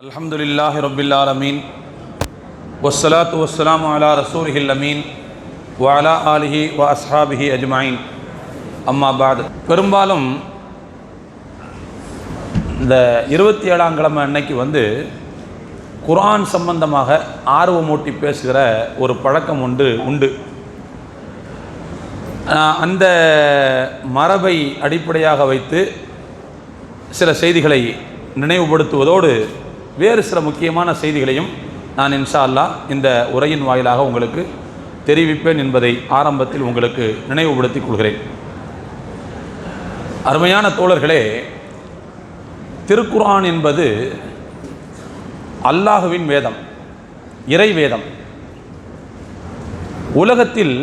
அல்ஹம்துலில்லாஹி ரப்பில் ஆலமீன் வஸ்ஸலாத்து வஸ்ஸலாமு அலா ரசூலிஹில் அமீன் வ அலா ஆலிஹி வ அஸ்ஹாபிஹி அஜ்மஈன். அம்மா பாத். பெரும்பாலும் இந்த 27ஆம் கிழமை அன்னைக்கு குர்ஆன் சம்பந்தமாக ஆர்வமூட்டி பேசுகிற ஒரு பழக்கம் உண்டு. அந்த மரபை அடிப்படையாக வைத்து சில செய்திகளை நினைவுபடுத்துவதோடு வேறு சில முக்கியமான செய்திகளையும் நான் இன்ஷா அல்லாஹ் இந்த உரையின் வாயிலாக உங்களுக்கு தெரிவிப்பேன் என்பதை ஆரம்பத்தில் உங்களுக்கு நினைவுபடுத்திக் கொள்கிறேன். அருமையான தோழர்களே, திருக்குர்ஆன் என்பது அல்லாஹுவின் வேதம், இறை வேதம். உலகத்தில்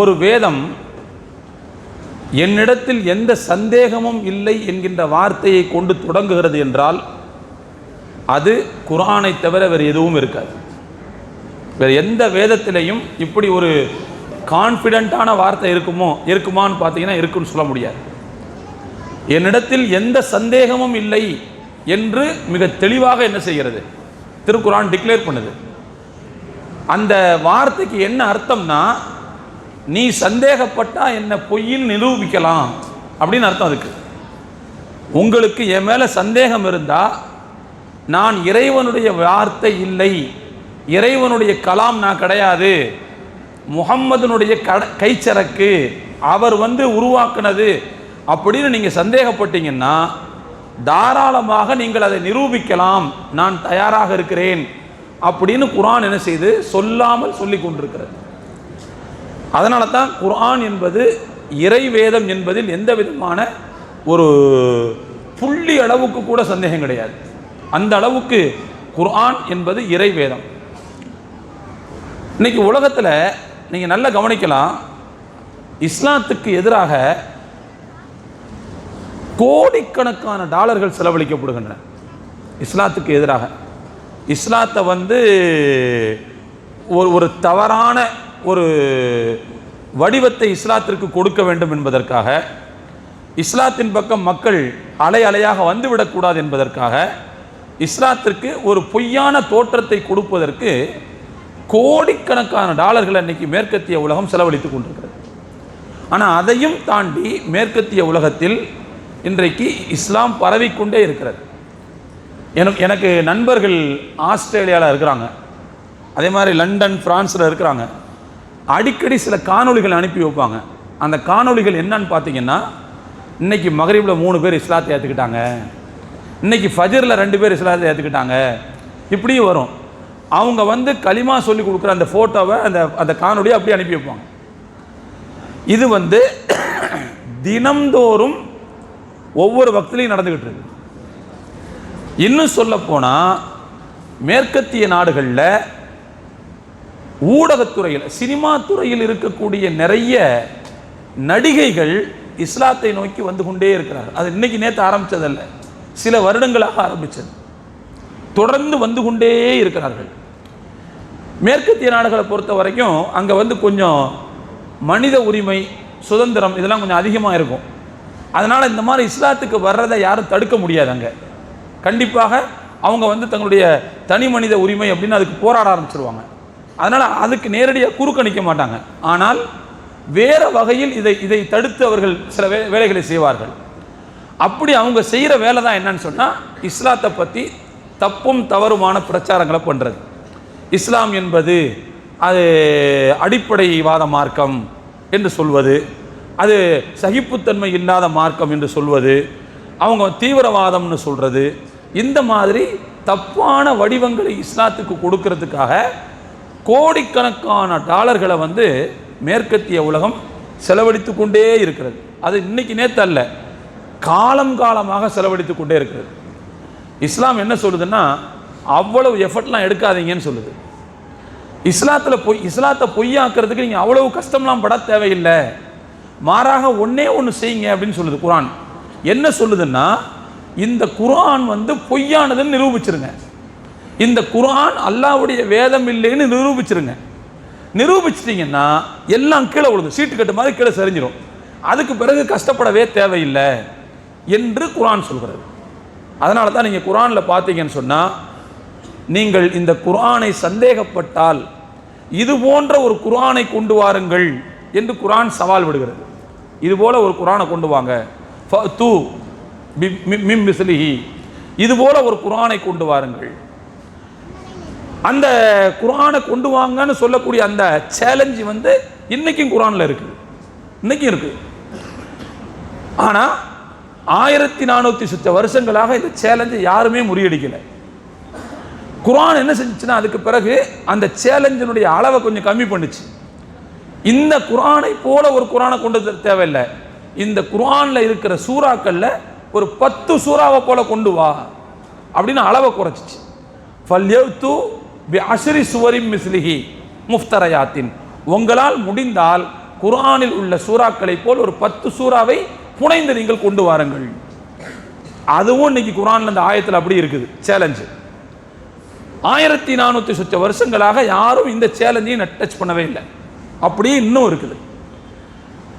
ஒரு வேதம் என்னிடத்தில் எந்த சந்தேகமும் இல்லை என்கின்ற வார்த்தையை கொண்டு தொடங்குகிறது என்றால் அது குர்ஆனை தவிர வேறு எதுவும் இருக்காது. வேறு எந்த வேதத்திலையும் இப்படி ஒரு கான்ஃபிடென்ட்டான வார்த்தை இருக்குமான்னு பார்த்தீங்கன்னா இருக்குன்னு சொல்ல முடியாது. என்னிடத்தில் எந்த சந்தேகமும் இல்லை என்று மிக தெளிவாக என்ன செய்கிறது, திருக்குர்ஆன் டிக்ளேர் பண்ணுது. அந்த வார்த்தைக்கு என்ன அர்த்தம்னா, நீ சந்தேகப்பட்டா என்ன பொய்யில் நிரூபிக்கலாம் அப்படின்னு அர்த்தம். அதுக்கு உங்களுக்கு என் மேலே சந்தேகம் இருந்தால் நான் இறைவனுடைய வார்த்தை இல்லை, இறைவனுடைய கலாம் நான் கிடையாது, முஹம்மதுனுடைய கைச்சரக்கு, அவர் உருவாக்குனது அப்படின்னு நீங்கள் சந்தேகப்பட்டீங்கன்னா தாராளமாக நீங்கள் அதை நிரூபிக்கலாம், நான் தயாராக இருக்கிறேன் அப்படின்னு குர்ஆன் என்ன செய்து சொல்லாமல் சொல்லி கொண்டிருக்கிறது. அதனால தான் குர்ஆன் என்பது இறை வேதம் என்பதில் எந்த விதமான ஒரு புள்ளி அளவுக்கு கூட சந்தேகம் கிடையாது. அந்த அளவுக்கு குர்ஆன் என்பது இறை வேதம். இன்னைக்கு உலகத்தில் நீங்கள் நல்லா கவனிக்கலாம், இஸ்லாத்துக்கு எதிராக கோடிக்கணக்கான டாலர்கள் செலவழிக்கப்படுகின்றன. இஸ்லாத்துக்கு எதிராக இஸ்லாத்தை ஒரு தவறான ஒரு வடிவத்தை இஸ்லாத்திற்கு கொடுக்க வேண்டும் என்பதற்காக, இஸ்லாத்தின் பக்கம் மக்கள் அலை அலையாக வந்துவிடக்கூடாது என்பதற்காக, இஸ்லாத்திற்கு ஒரு பொய்யான தோற்றத்தை கொடுப்பதற்கு கோடிக்கணக்கான டாலர்கள் அன்னைக்கு மேற்கத்திய உலகம் செலவழித்துக் கொண்டிருக்கிறது. ஆனால் அதையும் தாண்டி மேற்கத்திய உலகத்தில் இன்றைக்கு இஸ்லாம் பரவிக்கொண்டே இருக்கிறது. எனக்கு நண்பர்கள் ஆஸ்திரேலியாவில் இருக்கிறாங்க, அதே மாதிரி லண்டன், பிரான்ஸில் இருக்கிறாங்க. அடிக்கடி சில காணொளிகள் அனுப்பி வைப்பாங்க. அந்த காணொளிகள் என்னன்னு பார்த்தீங்கன்னா, இன்னைக்கு மகரிபில் 3 பேர் இஸ்லாத்தை ஏற்றுக்கிட்டாங்க, இன்னைக்கு ஃபஜ்ரில் 2 பேர் இஸ்லாத்தை ஏற்றுக்கிட்டாங்க, இப்படியும் வரும். அவங்க களிமா சொல்லி கொடுக்குற அந்த ஃபோட்டோவை அந்த காணொலியை அப்படியே அனுப்பி வைப்பாங்க. இது தினம்தோறும் ஒவ்வொரு வக்திலையும் நடந்துக்கிட்டு இருக்கு. இன்னும் சொல்ல போனால் மேற்கத்திய நாடுகளில் ஊடகத்துறையில், சினிமா துறையில் இருக்கக்கூடிய நிறைய நடிகைகள் இஸ்லாத்தை நோக்கி வந்து கொண்டே இருக்கிறார்கள். அது இன்னைக்கு நேற்று ஆரம்பித்ததல்ல, சில வருடங்களாக ஆரம்பித்தது. தொடர்ந்து வந்து கொண்டே இருக்கிறார்கள். மேற்கத்திய நாடுகளை பொறுத்த வரைக்கும் அங்கே கொஞ்சம் மனித உரிமை, சுதந்திரம் இதெல்லாம் கொஞ்சம் அதிகமாக இருக்கும். அதனால் இந்த மாதிரி இஸ்லாத்துக்கு வர்றதை யாரும் தடுக்க முடியாது. அங்கே கண்டிப்பாக அவங்க தங்களுடைய தனி மனித உரிமை அப்படின்னு அதுக்கு போராட ஆரம்பிச்சிருவாங்க. அதனால் அதுக்கு நேரடியாக குறுக்க நிற்க மாட்டாங்க. ஆனால் வேறு வகையில் இதை தடுத்து அவர்கள் சில வேலைகளை செய்வார்கள். அப்படி அவங்க செய்கிற வேலை தான் என்னன்னு சொன்னால், இஸ்லாத்தை பற்றி தப்பும் தவறுமான பிரச்சாரங்களை பண்ணுறது. இஸ்லாம் என்பது அது அடிப்படைவாத மார்க்கம் என்று சொல்வது, அது சகிப்புத்தன்மை இல்லாத மார்க்கம் என்று சொல்வது, அவங்க தீவிரவாதம்னு சொல்கிறது, இந்த மாதிரி தப்பான வடிவங்களை இஸ்லாத்துக்கு கொடுக்கறதுக்காக கோடிக்கணக்கான டாலர்களை மேற்கத்திய உலகம் செலவழித்து கொண்டே இருக்கிறது. அது இன்னைக்கு நேற்று அல்ல, காலம் காலமாக செலவழித்து கொண்டே இருக்கிறது. இஸ்லாம் என்ன சொல்லுதுன்னா, அவ்வளவு எஃபர்ட்லாம் எடுக்காதீங்கன்னு சொல்லுது. இஸ்லாத்தை பொய்யாக்குறதுக்கு நீங்கள் அவ்வளவு கஷ்டம்லாம் பட தேவையில்லை, மாறாக ஒன்றே ஒன்று செய்யுங்க அப்படின்னு சொல்லுது குர்ஆன். என்ன சொல்லுதுன்னா, இந்த குர்ஆன் பொய்யானதுன்னு நிரூபிச்சிருங்க, இந்த குர்ஆன் அல்லாஹ்வுடைய வேதம் இல்லைன்னு நிரூபிச்சிருங்க. நிரூபிச்சிட்டிங்கன்னா எல்லாம் கீழே விழுது, சீட்டு கட்டு மாதிரி கீழே சரிஞ்சிடும். அதுக்கு பிறகு கஷ்டப்படவே தேவையில்லை என்று குர்ஆன் சொல்கிறது. அதனால தான் நீங்கள் குர்ஆனில் பார்த்தீங்கன்னு சொன்னால், நீங்கள் இந்த குர்ஆனை சந்தேகப்பட்டால் இது போன்ற ஒரு குர்ஆனை கொண்டு வாருங்கள் என்று குர்ஆன் சவால் விடுகிறது. இது போல ஒரு குர்ஆனை கொண்டு வாங்க, ஃபஅத்து மின் மிஸ்லிஹி, இது போல ஒரு குர்ஆனை கொண்டு வாருங்கள். அந்த குர்ஆனை கொண்டு வாங்கன்னு சொல்லக்கூடிய அந்த சேலஞ்சு வந்து இன்னைக்கும் குர்ஆனில் இருக்குது, இன்னைக்கும் இருக்குது. ஆனால் 1400 சுற்ற வருஷங்களாக இந்த சேலஞ்சை யாருமே முறியடிக்கலை. குர்ஆன் என்ன செஞ்சுச்சுன்னா, அதுக்கு பிறகு அந்த சேலஞ்சினுடைய அளவை கொஞ்சம் கம்மி பண்ணுச்சு. இந்த குர்ஆனை போல ஒரு குர்ஆனை கொண்டு தேவையில்லை, இந்த குர்ஆனில் இருக்கிற சூறாக்களில் ஒரு 10 சூறாவை போல கொண்டு வா அப்படின்னு அளவை குறைச்சிச்சு. ஃபல்யத்து பி அஷ்ரி சுவரின் மிஸ்லிஹி முஃப்தரயாத்தின், உங்களால் முடிந்தால் குர்ஆனில் உள்ள சூறாக்களை போல் ஒரு 10 சூறாவை புனைந்து நீங்கள் கொண்டு வாருங்கள். அதுவும் இன்னைக்கு குர்ஆனில் அந்த ஆயத்தில் அப்படி இருக்குது சேலஞ்சு. 1400 சுற்ற வருஷங்களாக யாரும் இந்த சேலஞ்சையும் டச் பண்ணவே இல்லை, அப்படியே இன்னும் இருக்குது.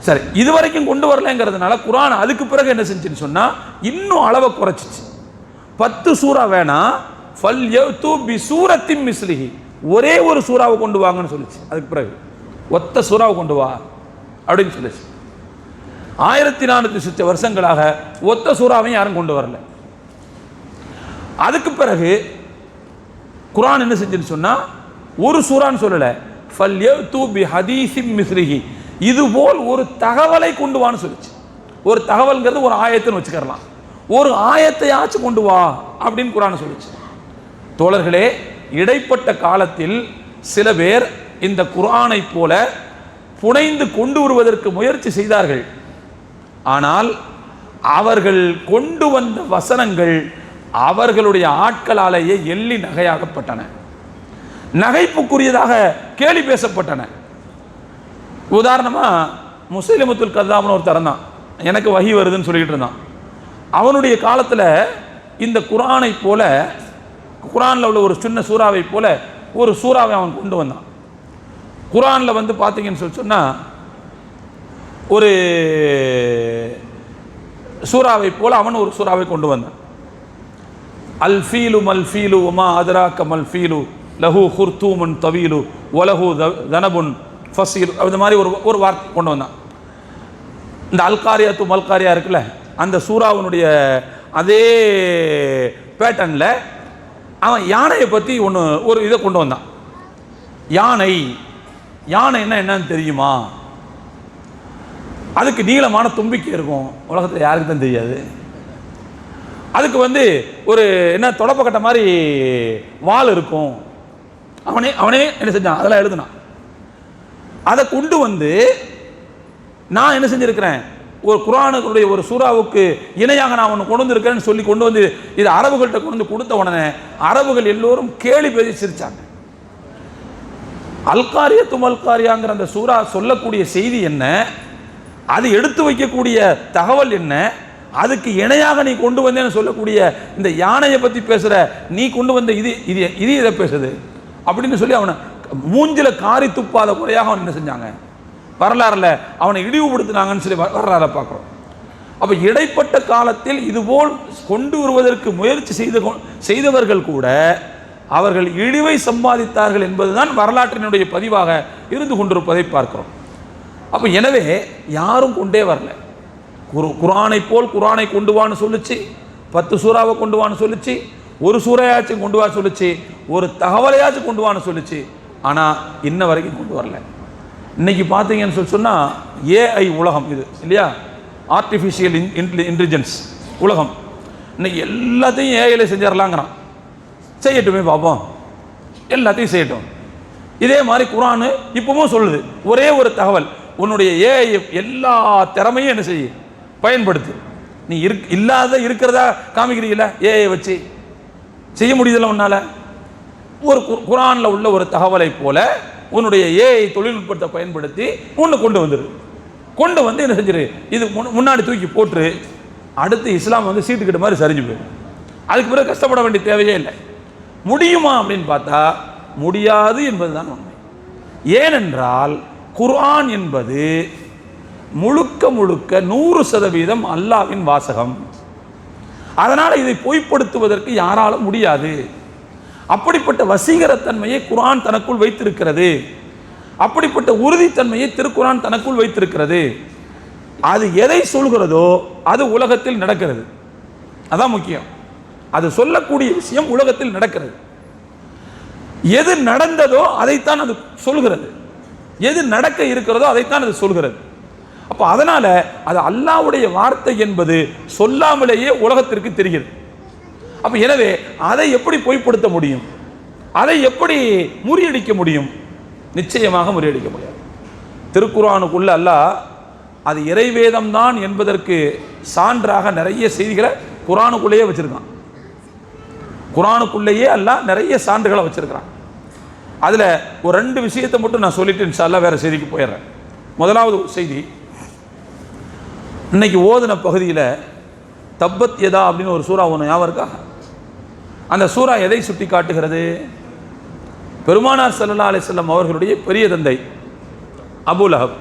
சரி, இதுவரைக்கும் கொண்டு வரலங்கிறதுனால குர்ஆன் அதுக்கு பிறகு என்ன செஞ்சுன்னு சொன்னா, இன்னும் அளவை குறைச்சிச்சு. 10 சூறா வேணாம், ஃபல்யத்து பி சூரத்தின் மிஸ்லிஹி, ஒரே ஒரு சூறாவை கொண்டு வாங்கன்னு சொல்லிச்சு. அதுக்கு பிறகு ஒத்த சூறாவை கொண்டு வா அப்படின்னு சொல்லிச்சு. 1400 சுற்ற வருஷங்களாக ஒத்த சூறாவையும் யாரும் கொண்டு வரல. அதுக்கு பிறகு குர்ஆன் என்ன செஞ்சுன்னு சொன்னா, ஒரு சூறான்னு சொல்லல, ஃபல்யத்து பி ஹதீஸின் மிஸ்லிஹி, இதுபோல் ஒரு தகவலை கொண்டு வான்னு சொல்லிச்சு. ஒரு தகவல்ங்கிறது ஒரு ஆயத்துன்னு வச்சுக்கலாம், ஒரு ஆயத்தையாச்சும் கொண்டு வா அப்படின்னு குர்ஆன் சொல்லிச்சு. தோழர்களே, இடைப்பட்ட காலத்தில் சில பேர் இந்த குர்ஆனை போல புனைந்து கொண்டு வருவதற்கு முயற்சி செய்தார்கள். ஆனால் அவர்கள் கொண்டு வந்த வசனங்கள் அவர்களுடைய ஆட்களாலேயே எள்ளி நகையாகப்பட்டன, நகைப்புக்குரியதாக கேலி பேசப்பட்டன. உதாரணமாக முஸ்லிமத்துல் கத்தாப்னு ஒரு தரம் தான், எனக்கு வஹி வருதுன்னு சொல்லிக்கிட்டு இருந்தான். அவனுடைய காலத்தில் இந்த குர்ஆனை போல, குர்ஆனில் உள்ள ஒரு சின்ன சூறாவை போல ஒரு சூறாவை அவன் கொண்டு வந்தான். குர்ஆனில் வந்து பார்த்தீங்கன்னு சொன்னால், ஒரு சூறாவை போல அவன் ஒரு சூறாவை கொண்டு வந்தான். அல் ஃபீலு மல் ஃபீலு உமா அதராக்க மல் ஃபீலு லஹு ஹுர்தூமுன் தவீலு வலஹு தனபுன் ஃபசீல், அந்த மாதிரி ஒரு வார்த்தை கொண்டு வந்தான். இந்த அல்காரியா து மல்காரியா இருக்குல்ல, அந்த சூறாவினுடைய அதே பேட்டர்னில் அவன் யானையை பற்றி ஒரு இதை கொண்டு வந்தான். யானைன்னா என்னன்னு தெரியுமா? அதுக்கு நீளமான தும்பிக்கை இருக்கும், உலகத்தில் யாருக்கு தான் தெரியாது. அதுக்கு வந்து ஒரு என்ன தொடப்பக்கட்ட மாதிரி வால் இருக்கும். அவனே என்ன செஞ்சான், அதெல்லாம் எழுதுனான். அதை கொண்டு வந்து நான் என்ன செஞ்சிருக்கிறேன், ஒரு குர்ஆனுடைய ஒரு சூறாவுக்கு இணையாக நான் ஒன்று கொண்டு வந்திருக்கிறேன்னு சொல்லி கொண்டு வந்து இது அரபுகள்கிட்ட கொண்டு வந்து கொடுத்த உடனே அரபுகள் எல்லோரும் கேலி பேசி சிரிச்சாங்க. அல்காரியா து மல்காரியாங்கிற அந்த சூறா சொல்லக்கூடிய செய்தி என்ன, அது எடுத்து வைக்கக்கூடிய தகவல் என்ன, அதுக்கு இணையாக நீ கொண்டு வந்தேன்னு சொல்லக்கூடிய இந்த யானையை பற்றி பேசுகிற நீ கொண்டு வந்த இது இதை பேசுது அப்படின்னு சொல்லி அவனை மூஞ்சில காரி துப்பாத குறையாக அவன் என்ன செஞ்சாங்க, வரலாறுல அவனை இழிவுபடுத்தினாங்கன்னு சொல்லி வரலாறு பார்க்குறோம். அப்போ இடைப்பட்ட காலத்தில் இதுபோல் கொண்டு வருவதற்கு முயற்சி செய்தவர்கள் கூட அவர்கள் இழிவை சம்பாதித்தார்கள் என்பதுதான் வரலாற்றினுடைய பதிவாக இருந்து கொண்டிருப்பதை பார்க்கிறோம். அப்போ எனவே யாரும் கொண்டே வரல. குர்ஆனை போல் குர்ஆனை கொண்டு வான்னு சொல்லிச்சு, 10 சூறாவை கொண்டு வான்னு சொல்லிச்சு, ஒரு சூறையாச்சும் கொண்டு வா சொல்லிச்சு, ஒரு தகவலையாச்சும் கொண்டு வான்னு சொல்லிச்சு. ஆனால் இன்ன வரைக்கும் கொண்டு வரல. இன்னைக்கு பார்த்தீங்கன்னு சொன்னால் ஏஐ உலகம் இது இல்லையா, ஆர்டிஃபிஷியல் இன்டெலிஜென்ஸ் உலகம். இன்னைக்கு எல்லாத்தையும் ஏஐல செஞ்சிடலாங்கிறான். செய்யட்டுமே பார்ப்போம், எல்லாத்தையும் செய்யட்டும். இதே மாதிரி குர்ஆன் இப்பவும் சொல்லுது, ஒரே ஒரு தகவல், உன்னுடைய ஏஐ எல்லா திறமையும் என்ன செய்ய பயன்படுத்து. நீ இல்லாத இருக்கிறதா காமிக்கிறீங்களா, ஏஐ வச்சு செய்ய முடியுதில்ல உன்னால. ஒரு குர்ஆன்ல உள்ள ஒரு தகவலை போல உன்னுடைய ஏஐ தொழில்நுட்பத்தை பயன்படுத்தி ஒன்று கொண்டு வந்து என்ன செஞ்சிரு, இது முன்னாடி தூக்கி போட்டு அடுத்து இஸ்லாம் வந்து சீட்டுக்கிட்ட மாதிரி சரிஞ்சு போயிடும். அதுக்கு பிறகு கஷ்டப்பட வேண்டிய தேவையே இல்லை. முடியுமா அப்படின்னு பார்த்தா முடியாது என்பதுதான் உண்மை. ஏனென்றால் குர்ஆன் என்பது முழுக்க 100% அல்லாஹ்வின் வாசகம். அதனால் இதை பொய்ப்படுத்துவதற்கு யாராலும் முடியாது. அப்படிப்பட்ட வசீகரத்தன்மையை குர்ஆன் தனக்குள் வைத்திருக்கிறது. அப்படிப்பட்ட உறுதித்தன்மையை திருக்குர்ஆன் தனக்குள் வைத்திருக்கிறது. அது எதை சொல்கிறதோ அது உலகத்தில் நடக்கிறது. அதான் முக்கியம். அது சொல்லக்கூடிய விஷயம் உலகத்தில் நடக்கிறது. எது நடந்ததோ அதைத்தான் அது சொல்கிறது. எது நடக்க இருக்கிறதோ அதைத்தான் அது சொல்கிறது. அப்போ அதனால அது அல்லாஹ்வுடைய வார்த்தை என்பது சொல்லாமலேயே உலகத்திற்கு தெரிகிறது. அப்போ எனவே அதை எப்படி பொய்ப்படுத்த முடியும்? அதை எப்படி முறியடிக்க முடியும்? நிச்சயமாக முறியடிக்க முடியாது. திருக்குர்ஆனுக்குள்ள அல்லாஹ் அது இறைவேதம் தான் என்பதற்கு சான்றாக நிறைய செய்திகளை குர்ஆனுக்குள்ளேயே வச்சிருக்கான். குர்ஆனுக்குள்ளேயே அல்லாஹ் நிறைய சான்றுகளை வச்சிருக்கிறான். அதில் ஒரு 2 விஷயத்தை மட்டும் நான் சொல்லிட்டு இன்ஷா அல்லாஹ் வேற செய்திக்கு போயிடுறேன். முதலாவது செய்தி, இன்னைக்கு ஓதுன பகுதியில் தப்பத் யதா அப்படின்னு ஒரு சூறா ஒன்று ஞாபகம் இருக்கா? அந்த சூறா எதை சுட்டி காட்டுகிறது? பெருமானார் ஸல்லல்லாஹு அலைஹி வஸல்லம் அவர்களுடைய பெரிய தந்தை அபூ லஹப்,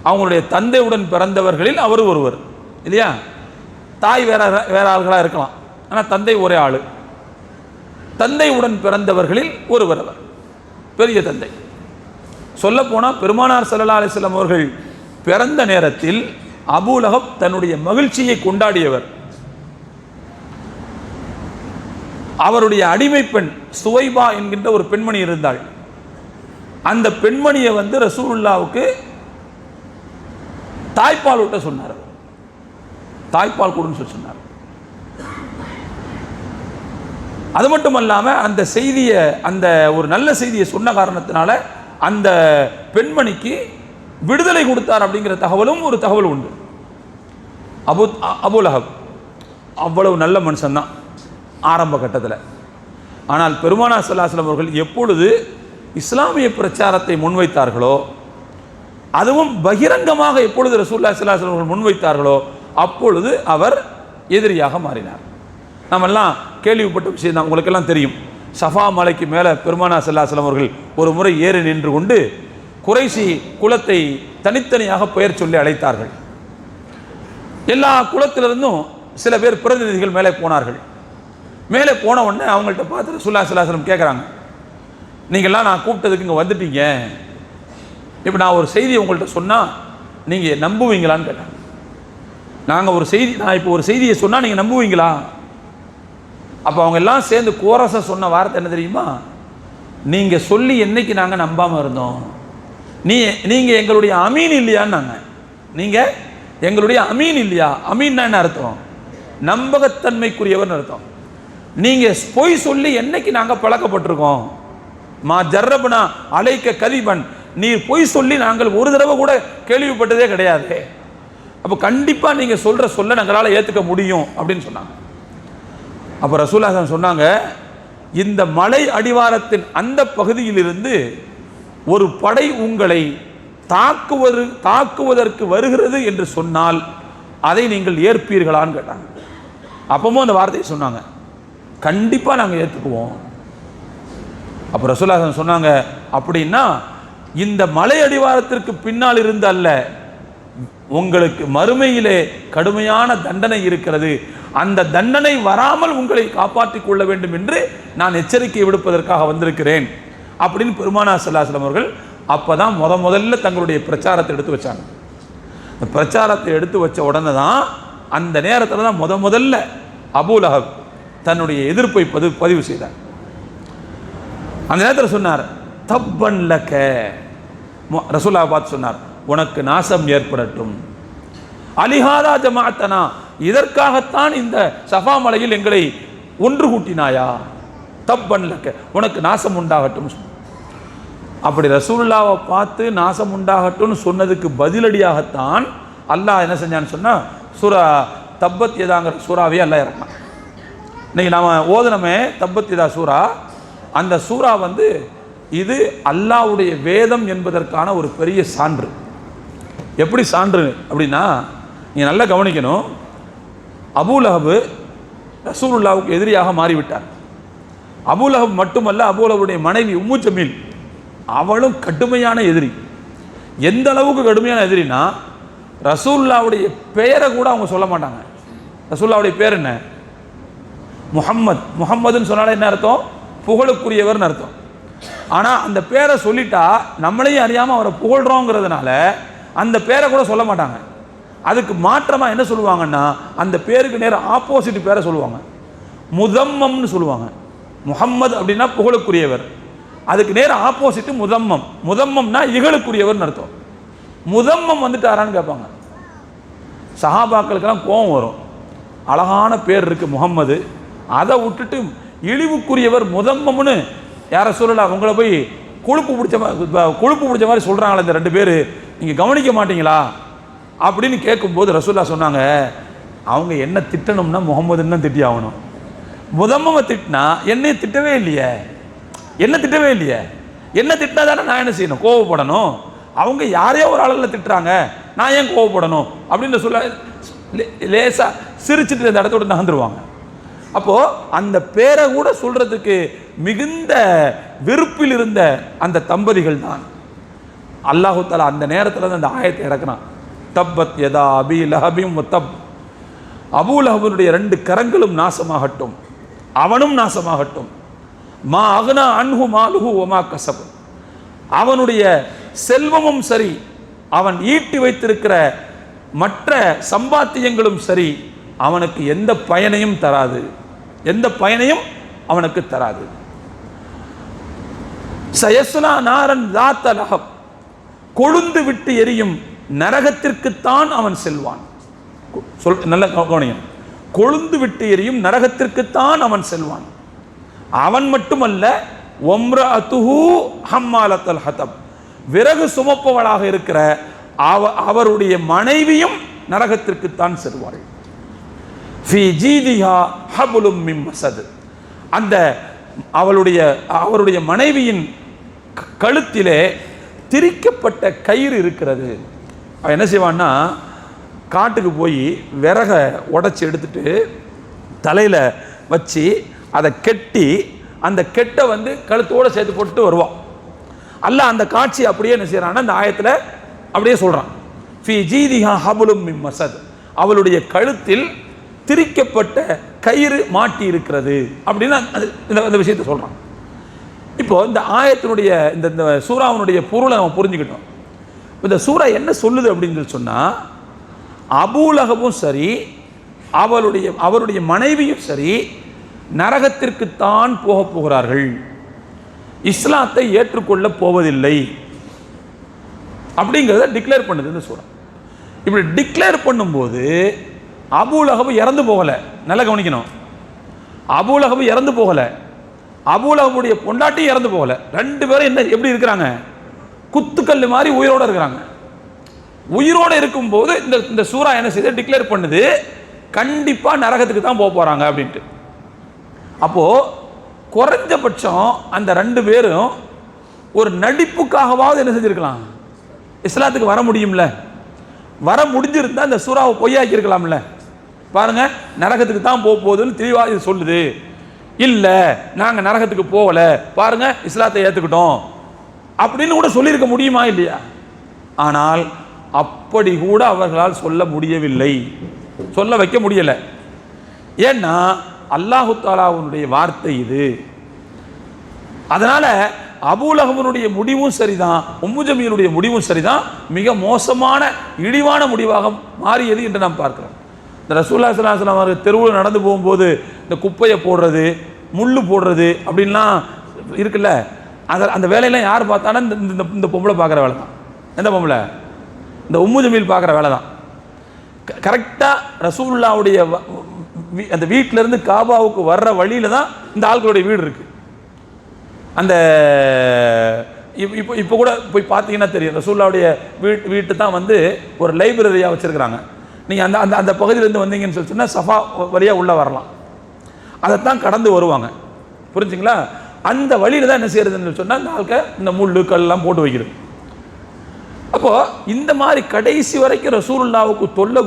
அவங்களுடைய தந்தையுடன் பிறந்தவர்களில் அவர் ஒருவர் இல்லையா? தாய் வேற ஆள்களாக இருக்கலாம், ஆனால் தந்தை ஒரே ஆள். தந்தையுடன் பிறந்தவர்களில் ஒருவர் அவர், பெரிய தந்தை. சொல்லப்போனால் பெருமானார் ஸல்லல்லாஹு அலைஹி வஸல்லம் அவர்கள் பிறந்த நேரத்தில் அபூ லஹப் தன்னுடைய மகிழ்ச்சியை கொண்டாடியவர். அவருடைய அடிமை பெண் சுவைபா என்கின்ற ஒரு பெண்மணி இருந்தாள். அந்த பெண்மணியை ரசூலுல்லாவுக்கு தாய்ப்பால் ஊட்ட சொன்னார். தாய்ப்பால் கொடுன்னு சொல்லி சொன்னார். அது மட்டும் இல்லாமல் அந்த செய்தியை, அந்த ஒரு நல்ல செய்தியை சொன்ன காரணத்தினால அந்த பெண்மணிக்கு விடுதலை கொடுத்தார் அப்படிங்கிற தகவலும் ஒரு தகவல் உண்டு. அபூ லஹப் அவ்வளவு நல்ல மனுஷன்தான் ஆரம்ப கட்டத்தில். ஆனால் பெருமானார் ஸல்லல்லாஹு அலைஹி வஸல்லம் அவர்கள் எப்பொழுது இஸ்லாமிய பிரச்சாரத்தை முன்வைத்தார்களோ, அதுவும் பகிரங்கமாக எப்பொழுது ரசூலுல்லாஹி ஸல்லல்லாஹு அலைஹி வஸல்லம் முன்வைத்தார்களோ அப்பொழுது அவர் எதிரியாக மாறினார். நாமெல்லாம் கேள்விப்பட்ட விஷயம் தான், உங்களுக்கெல்லாம் தெரியும். சஃபா மலைக்கு மேலே பெருமானார் ஸல்லல்லாஹு அலைஹி வஸல்லம் அவர்கள் ஒரு முறை ஏறி நின்று கொண்டு குறைஷி குலத்தை தனித்தனியாக பெயர் சொல்லி அழைத்தார்கள். எல்லா குலத்திலிருந்தும் சில பேர் பிரதிநிதிகள் மேலே போனார்கள். மேலே போன உடனே அவங்கள்ட்ட பார்த்து ரசூலுல்லாஹி ஸல்லல்லாஹு அலைஹி வஸல்லம் கேட்குறாங்க, நீங்கள்லாம் நான் கூப்பிட்டதுக்கு இங்கே வந்துட்டீங்க, இப்போ நான் ஒரு செய்தியை உங்கள்கிட்ட சொன்னால் நீங்கள் நம்புவீங்களான்னு கேட்டாங்க. நான் இப்போ ஒரு செய்தியை சொன்னால் நீங்கள் நம்புவீங்களா? அப்போ அவங்க எல்லாம் சேர்ந்து கோரஸை சொன்ன வார்த்தை என்ன தெரியுமா? நீங்கள் சொல்லி என்னைக்கு நாங்கள் நம்பாமல் இருந்தோம்? நீங்கள் எங்களுடைய அமீன் இல்லையான்னாங்க. நீங்கள் எங்களுடைய அமீன் இல்லையா? அமீன்னா என்ன அர்த்தம்? நம்பகத்தன்மைக்குரியவர்னு அர்த்தம். நீங்கள் பொய் சொல்லி என்னைக்கு நாங்கள் பழக்கப்பட்டிருக்கோம்? மா ஜர்ரபனா அலைக்க கதிபன், நீ பொய் சொல்லி நாங்கள் ஒரு தடவை கூட கேள்விப்பட்டதே கிடையாது. அப்போ கண்டிப்பாக நீங்கள் சொல்கிற சொல்ல நாங்களால் ஏற்றுக்க முடியும் அப்படின்னு சொன்னாங்க. அப்போ ரசூலுல்லாஹி சொன்னாங்க, இந்த மலை அடிவாரத்தின் அந்த பகுதியிலிருந்து ஒரு படை உங்களை தாக்குவதற்கு வருகிறது என்று சொன்னால் அதை நீங்கள் ஏற்பீர்களான்னு கேட்டாங்க. அப்பவும் அந்த வார்த்தையை சொன்னாங்க, கண்டிப்பாக நாங்கள் ஏற்றுக்குவோம். அப்போ ரசூலுல்லாஹி சொன்னாங்க, அப்படின்னா இந்த மலை அடிவாரத்திற்கு பின்னால் இருந்து அல்ல, உங்களுக்கு மறுமையிலே கடுமையான தண்டனை இருக்கிறது, அந்த தண்டனை வராமல் உங்களை காப்பாற்றிக் கொள்ள வேண்டும் என்று நான் எச்சரிக்கை விடுப்பதற்காக வந்திருக்கிறேன் அப்படின்னு பெருமானார் ஸல்லல்லாஹு அலைஹி வஸல்லம் அவர்கள் அப்போதான் முதல்ல தங்களுடைய பிரச்சாரத்தை எடுத்து வச்சாங்க. இந்த பிரச்சாரத்தை எடுத்து வச்ச உடனே தான், அந்த நேரத்தில் தான் முதல்ல அபூ லஹப் தன்னுடைய எதிர்ப்பை பதிவு செய்தார். அந்த நேரத்தில் சொன்னார், தப்பன் லக, ரசூலுல்லாஹ் பார்த்து சொன்னார், உனக்கு நாசம் ஏற்படட்டும். அலிஹாதா ஜமாஅத்தனா, இதற்காகத்தான் இந்த சஃபா மலையில் எங்களை ஒன்று கூட்டினாயா? தப்பன் லக, உனக்கு நாசம் உண்டாகட்டும். அப்படி ரசூலுல்லாஹ்வை பார்த்து நாசம் உண்டாகட்டும் சொன்னதுக்கு பதிலடியாகத்தான் அல்லாஹ் என்ன செஞ்சான்னு சொன்னால் சூரா தப்பத் யதாங்கிற சூறாவே அல்லாஹ் இறக்கினான். இன்னைக்கு நாம் ஓதுனமே தப்பத் யதா சூறா, அந்த சூறா இது அல்லாஹ்வுடைய வேதம் என்பதற்கான ஒரு பெரிய சான்று. எப்படி சான்று அப்படின்னா, நீங்கள் நல்லா கவனிக்கணும். அபூ லஹப் ரசூலுல்லாஹ்வுக்கு எதிரியாக மாறிவிட்டார். அபூ லஹப் மட்டுமல்ல, அபூ லஹபுடைய மனைவி உம்மு ஜமீல், அவளும் கடுமையான எதிரி. எந்த அளவுக்கு கடுமையான எதிரினா, ரசூலுல்லாஹ்வுடைய பெயரை கூட அவங்க சொல்ல மாட்டாங்க. ரசூலுல்லாஹ்வுடைய பேர் என்ன? முஹம்மது. முஹம்மதுன்னு சொன்னாலே என்ன அர்த்தம்? புகழுக்குரியவர்னு அர்த்தம். ஆனால் அந்த பேரை சொல்லிட்டா நம்மளையும் அறியாமல் அவரை புகழ்கிறோங்கிறதுனால அந்த பேரை கூட சொல்ல மாட்டாங்க. அதுக்கு மாற்றமாக என்ன சொல்லுவாங்கன்னா, அந்த பேருக்கு நேரம் ஆப்போசிட் பேரை சொல்லுவாங்க, முதம்மம்னு சொல்லுவாங்க. முஹம்மது அப்படின்னா புகழுக்குரியவர், அதுக்கு நேரம் ஆப்போசிட் முதம்மம். முதம்மம்னா இகழுக்குரியவர்னு அர்த்தம். முதம்மம் வந்துட்டாரான்னு கேட்பாங்க. சஹாபாக்களுக்கெல்லாம் கோபம் வரும். அழகான பேர் இருக்கு முகம்மது, அதை விட்டுட்டு இழிவுக்குரியவர் முதம்மம்னு யாரை சொல்லலாம்? உங்களை போய் கொழுப்பு பிடிச்ச மாதிரி சொல்கிறாங்களே இந்த ரெண்டு பேர், நீங்கள் கவனிக்க மாட்டீங்களா அப்படின்னு கேட்கும்போது ரசூலுல்லாஹ் சொன்னாங்க, அவங்க என்ன திட்டணும்னா முகம்மதுன்னு தான் திட்டி ஆகணும். முதம்மமை திட்டினா என்னையும் திட்டவே இல்லையே, என்ன திட்டவே இல்லையே, என்ன திட்டினா தானே நான் என்ன செய்யணும்? கோவப்படணும். அவங்க யாரையோ ஒரு ஆளில் திட்டுறாங்க, நான் ஏன் கோவப்படணும் அப்படின்னு சொல்ல லேசாக சிரிச்சுட்டு இந்த இடத்த விட்டு நகர்ந்துருவாங்க. அப்போது அந்த பேரை கூட சொல்கிறதுக்கு மிகுந்த வெறுப்பில் இருந்த அந்த தம்பதிகள் தான் அல்லாஹு தஆலா அந்த நேரத்தில் அந்த ஆயத்தை இறக்குனான். தப்பத் யதா அபி லஹபிம் தப், அபூ லஹபுடைய 2 கரங்களும் நாசமாகட்டும், அவனும் நாசமாகட்டும். மா அக்னா அன்ஹு மாலுஹு வமா கஸப், அவனுடைய செல்வமும் சரி, அவன் ஈட்டி வைத்திருக்கிற மற்ற சம்பாத்தியங்களும் சரி, அவனுக்கு எந்த பயனையும் தராது, எந்த பயனையும் அவனுக்கு தராது. சயஸ்லா நாரன் ذات லஹப், கொழுந்து விட்டு எரியும் நரகத்திற்குத்தான் அவன் செல்வான். நல்ல கவனிங்க, கொழுந்து விட்டு எரியும் நரகத்திற்குத்தான் அவன் செல்வான். அவன் மட்டுமல்ல, வம்ரஅத்துஹு ஹம்மாலத்தல் ஹதப், விறகு சுமப்பவளாக இருக்கிற அவருடைய மனைவியும் நரகத்திற்குத்தான் செல்வாள். ஃபீ ஜீதிஹா ஹப்லும் மின் மஸத், அந்த அவருடைய மனைவியின் கழுத்திலே திரிக்கப்பட்ட கயிறு இருக்கிறது. அவன் என்ன செய்வான்னா, காட்டுக்கு போய் விறகை உடைச்சி எடுத்துட்டு தலையில் வச்சு அதை கெட்டி அந்த கெட்டை கழுத்தோடு சேர்த்து போட்டு வருவான். அல்லாஹ் அந்த காட்சி அப்படியே என்ன செய்யறான்னா அந்த ஆயத்தில் அப்படியே சொல்றான், ஃபீ ஜீதிஹா ஹப்லும் மின் மஸத், அவளுடைய கழுத்தில் திரிக்கப்பட்ட கயிறு மாட்டி இருக்கிறது அப்படின்னு இந்த விஷயத்தை சொல்றான். இப்போ இந்த ஆயத்தினுடைய இந்த சூராவினுடைய பொருளை நம்ம புரிஞ்சுக்கிட்டோம். இந்த சூரா என்ன சொல்லுது அப்படின்னு சொன்னா, அபூ லஹபும் சரி, அவருடைய மனைவியும் சரி நரகத்திற்குத்தான் போக போகிறார்கள், இஸ்லாத்தை ஏற்றுக்கொள்ள போவதில்லை அப்படிங்கிறத டிக்ளேர் பண்ணுது இந்த சூரா. இப்படி டிக்ளேர் பண்ணும்போது அபூ லஹப் இறந்து போகலை. நல்லா கவனிக்கணும், அபூ லஹப் இறந்து போகலை, அபூ லஹபுடைய பொண்டாட்டி இறந்து போகலை. 2 பேரும் என்ன எப்படி இருக்கிறாங்க? குத்துக்கல் மாதிரி உயிரோடு இருக்கிறாங்க. உயிரோடு இருக்கும்போது இந்த சூரா என்ன செய்து டிக்ளேர் பண்ணுது, கண்டிப்பாக நரகத்துக்கு தான் போக போகிறாங்க அப்படின்ட்டு. அப்போது குறைஞ்சபட்சம் அந்த 2 பேரும் ஒரு நடிப்புக்காகவாவது என்ன செஞ்சுருக்கலாம், இஸ்லாத்துக்கு வர முடியும்ல. வர முடிஞ்சிருந்தா இந்த சூறாவை பொய்யாக்கி இருக்கலாம்ல. பாருங்க, நரகத்துக்கு தான் போக போகுதுன்னு தெளிவாக இது சொல்லுது. இல்லை நாங்கள் நரகத்துக்கு போகலை, பாருங்க இஸ்லாத்தை ஏற்றுக்கிட்டோம் அப்படின்னு கூட சொல்லியிருக்க முடியுமா இல்லையா? ஆனால் அப்படி கூட அவர்களால் சொல்ல முடியவில்லை, சொல்ல வைக்க முடியலை. ஏன்னா அல்லாஹு தஆலாவுடைய வார்த்தை இது. அதனால அபூ லஹபுடைய முடிவும் சரிதான், உம்மு ஜமீலுடைய முடிவும் சரிதான், மிக மோசமான இழிவான முடிவாக மாறியது என்று நாம் பார்க்கிறோம். இந்த ரசூலுல்லாஹி ஸல்லல்லாஹு அலைஹி வஸல்லம் அவர்கள் தெருவில் நடந்து போகும்போது இந்த குப்பையை போடுறது, முள்ளு போடுறது அப்படின்லாம் இருக்குல்ல, அந்த வேலையெல்லாம் யார் பார்த்தானா இந்த பொம்பளை பார்க்குற வேலை தான். எந்த பொம்பளை? இந்த உம்மு ஜமீல் பார்க்குற வேலை தான். கரெக்டாக ரசூலுல்லாஹ்வுடைய அந்த வீட்டிலேருந்து காபாவுக்கு வர்ற வழியில் தான் இந்த ஆட்களுடைய வீடு இருக்குது. அந்த இப்போ கூட போய் பார்த்தீங்கன்னா தெரியும், ரசூலுல்லாஹ்வுடைய வீட்டு தான் ஒரு லைப்ரரியாக வச்சுருக்கிறாங்க. நீங்கள் அந்த அந்த பகுதியிலேருந்து வந்தீங்கன்னு சொல்லி சொன்னால் சஃபா வழியாக உள்ளே வரலாம், அதைத்தான் கடந்து வருவாங்க. புரிஞ்சுங்களா? அந்த வழியில் தான் என்ன செய்யறதுன்னு சொன்னால் இந்த ஆட்கள் இந்த முள்ளு கல்லாம் போட்டு வைக்கிறது. அப்போது இந்த மாதிரி கடைசி வரைக்கும் ரசூலுல்லாஹ்வுக்கு தொல்லை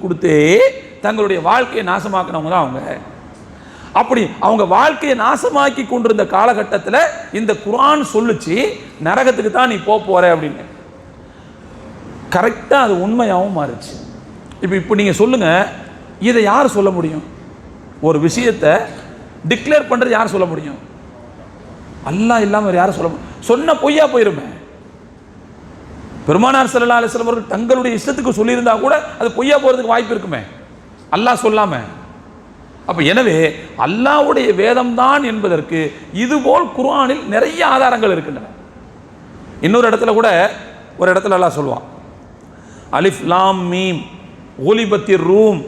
கொடுத்தே தங்களுடைய வாழ்க்கையை நாசமாக்கினவங்க தான் அவங்க. அப்படி அவங்க வாழ்க்கையை நாசமாக்கி கொண்டிருந்த காலகட்டத்தில் இந்த குர்ஆன் சொல்லுச்சு, நரகத்துக்கு தான் நீ போற அப்படின்னு. கரெக்டாக அது உண்மையாகவும் மாறுச்சு. இப்போ நீங்கள் சொல்லுங்கள், இதை யார் சொல்ல முடியும்? ஒரு விஷயத்தை டிக்ளேர் பண்ணுறது யார் சொல்ல முடியும்? அல்லாஹ் இல்லாமல் யாரும் சொல்ல முடியும்? சொன்ன பொய்யா போயிருமே. பெருமானார் ஸல்லல்லாஹு அலைஹி வஸல்லம் அவர்கள் தங்களுடைய இஷ்டத்துக்கு சொல்லியிருந்தா கூட அது பொய்யா போகிறதுக்கு வாய்ப்பு இருக்குமே, அல்லாஹ் சொல்லாம. அப்போ எனவே அல்லாஹ்வுடைய வேதம் தான் என்பதற்கு இதுபோல் குர்ஆனில் நிறைய ஆதாரங்கள் இருக்கின்றன. இன்னொரு இடத்துல கூட ஒரு இடத்துல அல்லாஹ் சொல்லுவான், அலிஃப் லாம் மீம் குலிபத்திர் ரூம்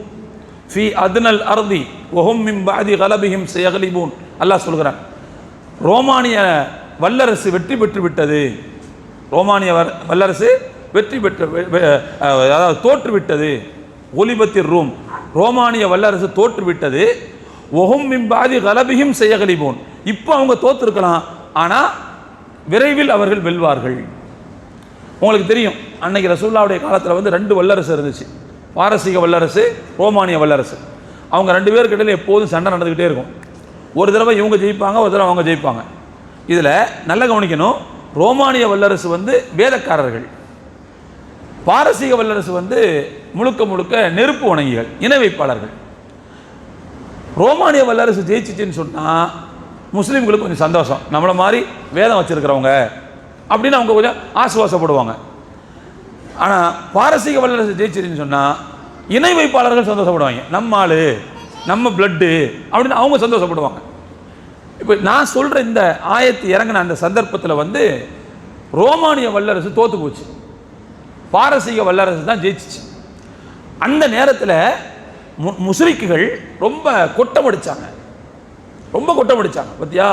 ஃபி அத்னல் அர்தி வஹும் மின் பஅதி கலபிஹிம் சயக்லிபூன். அல்லாஹ் சொல்கிறான், ரோமானிய வல்லரசு வெற்றி பெற்று விட்டது. ரோமானிய வல்லரசு வெற்றி பெற்று, அதாவது தோற்றுவிட்டது. ஒலிபத்திர் ரூம், ரோமானிய வல்லரசு தோற்றுவிட்டது. ஒஹும் மின் பஅதி கலபிஹிம் சயக்லிபூன், இப்போ அவங்க தோற்றுருக்கலாம், ஆனால் விரைவில் அவர்கள் வெல்வார்கள். உங்களுக்கு தெரியும், அன்னைக்கு ரசூலுல்லாஹ்வுடைய காலத்தில் வந்து 2 வல்லரசு இருந்துச்சு, பாரசீக வல்லரசு, ரோமானிய வல்லரசு. அவங்க 2 பேருக்கு இடையில எப்போதும் சண்டை நடந்துக்கிட்டே இருக்கும். ஒரு தடவை இவங்க ஜெயிப்பாங்க, ஒரு தடவை அவங்க ஜெயிப்பாங்க. இதில் நல்லா கவனிக்கணும், ரோமானிய வல்லரசு வந்து வேதக்காரர்கள், பாரசீக வல்லரசு வந்து முழுக்க முழுக்க நெருப்பு வணங்கிகள், இணை வைப்பாளர்கள். ரோமானிய வல்லரசு ஜெயிச்சிச்சின்னு சொன்னால் முஸ்லீம்களுக்கு கொஞ்சம் சந்தோஷம், நம்மளை மாதிரி வேதம் வச்சுருக்கிறவங்க அப்படின்னு அவங்க கொஞ்சம் ஆசுவாசப்படுவாங்க. ஆனால் பாரசீக வல்லரசு ஜெயிச்சிருன்னு சொன்னால் இணை வைப்பாளர்கள் சந்தோஷப்படுவாங்க, நம்ம ஆளு, நம்ம பிளட்டு அப்படின்னு அவங்க சந்தோஷப்படுவாங்க. இப்போ நான் சொல்கிற இந்த ஆயத்து இறங்கின அந்த சந்தர்ப்பத்தில் வந்து ரோமானிய வல்லரசு தோற்று போச்சு, பாரசீக வல்லரசு தான் ஜெயிச்சிச்சு. அந்த நேரத்தில் முஸ்லிக்குகள் ரொம்ப கொட்டமடிச்சாங்க, ரொம்ப கொட்டமடிச்சாங்க. பத்தியா,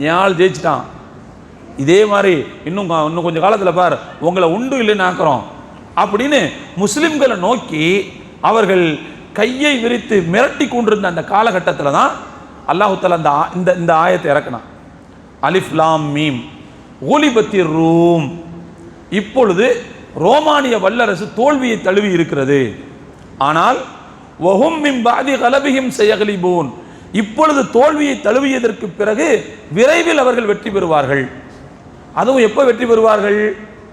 என் ஆள் ஜெயிச்சிட்டான், இதே மாதிரி இன்னும் கொஞ்சம் காலத்தில் பார் உங்களை உண்டு இல்லைன்னு ஆக்குறோம் அப்படின்னு முஸ்லிம்களை நோக்கி அவர்கள் கையை விரித்து மிரட்டி கொண்டிருந்த அந்த காலகட்டத்தில் தான் அல்லாஹு தஆலா இந்த ஆயத்தை இறக்கினான். அலிஃப் லாம் மீம் குலிபத்திர் ரூம், இப்பொழுது ரோமானிய வல்லரசு தோல்வியை தழுவி இருக்கிறது, ஆனால் வஹும் மின் பஅதி கலபிஹிம் சயக்லிபூன், இப்பொழுது தோல்வியை தழுவியதற்கு பிறகு விரைவில் அவர்கள் வெற்றி பெறுவார்கள். அதுவும் எப்போ வெற்றி பெறுவார்கள்?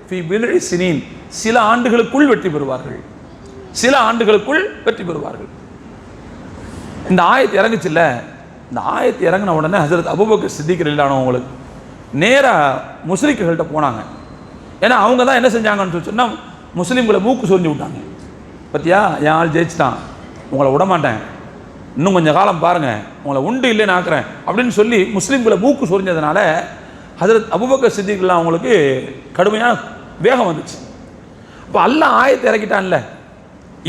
ஃபி பில்இ சினீன், சில ஆண்டுகளுக்குள் வெற்றி பெறுவார்கள், சில ஆண்டுகளுக்குள் வெற்றி பெறுவார்கள். இந்த ஆயத்து இறங்குச்சுல்ல, இந்த ஆயத்து இறங்கின உடனே ஹஜ்ரத் அபூபக்கர் சித்திக் ரலியல்லாஹு அவங்களுக்கு நேராக முஸ்லிக்குகள்கிட்ட போனாங்க. ஏன்னா அவங்க தான் என்ன செஞ்சாங்கன்னு சொன்னால் முஸ்லீம்களை மூக்கு சொரிஞ்சு விட்டாங்க. பத்தியா, என் ஆள் ஜெயிச்சிட்டான், உங்களை விடமாட்டேன், இன்னும் கொஞ்சம் காலம் பாருங்கள், உங்களை உண்டு இல்லைன்னு ஆக்குறேன் அப்படின்னு சொல்லி முஸ்லீம்களை மூக்கு சொரிஞ்சதுனால ஹஜ்ரத் அபூபக்கர் சித்திக் ரலியல்லாஹு அவங்களுக்கு கடுமையான வேகம் வந்துச்சு. இப்போ அல்லாஹ் ஆயத்தை இறக்கிட்டான்ல,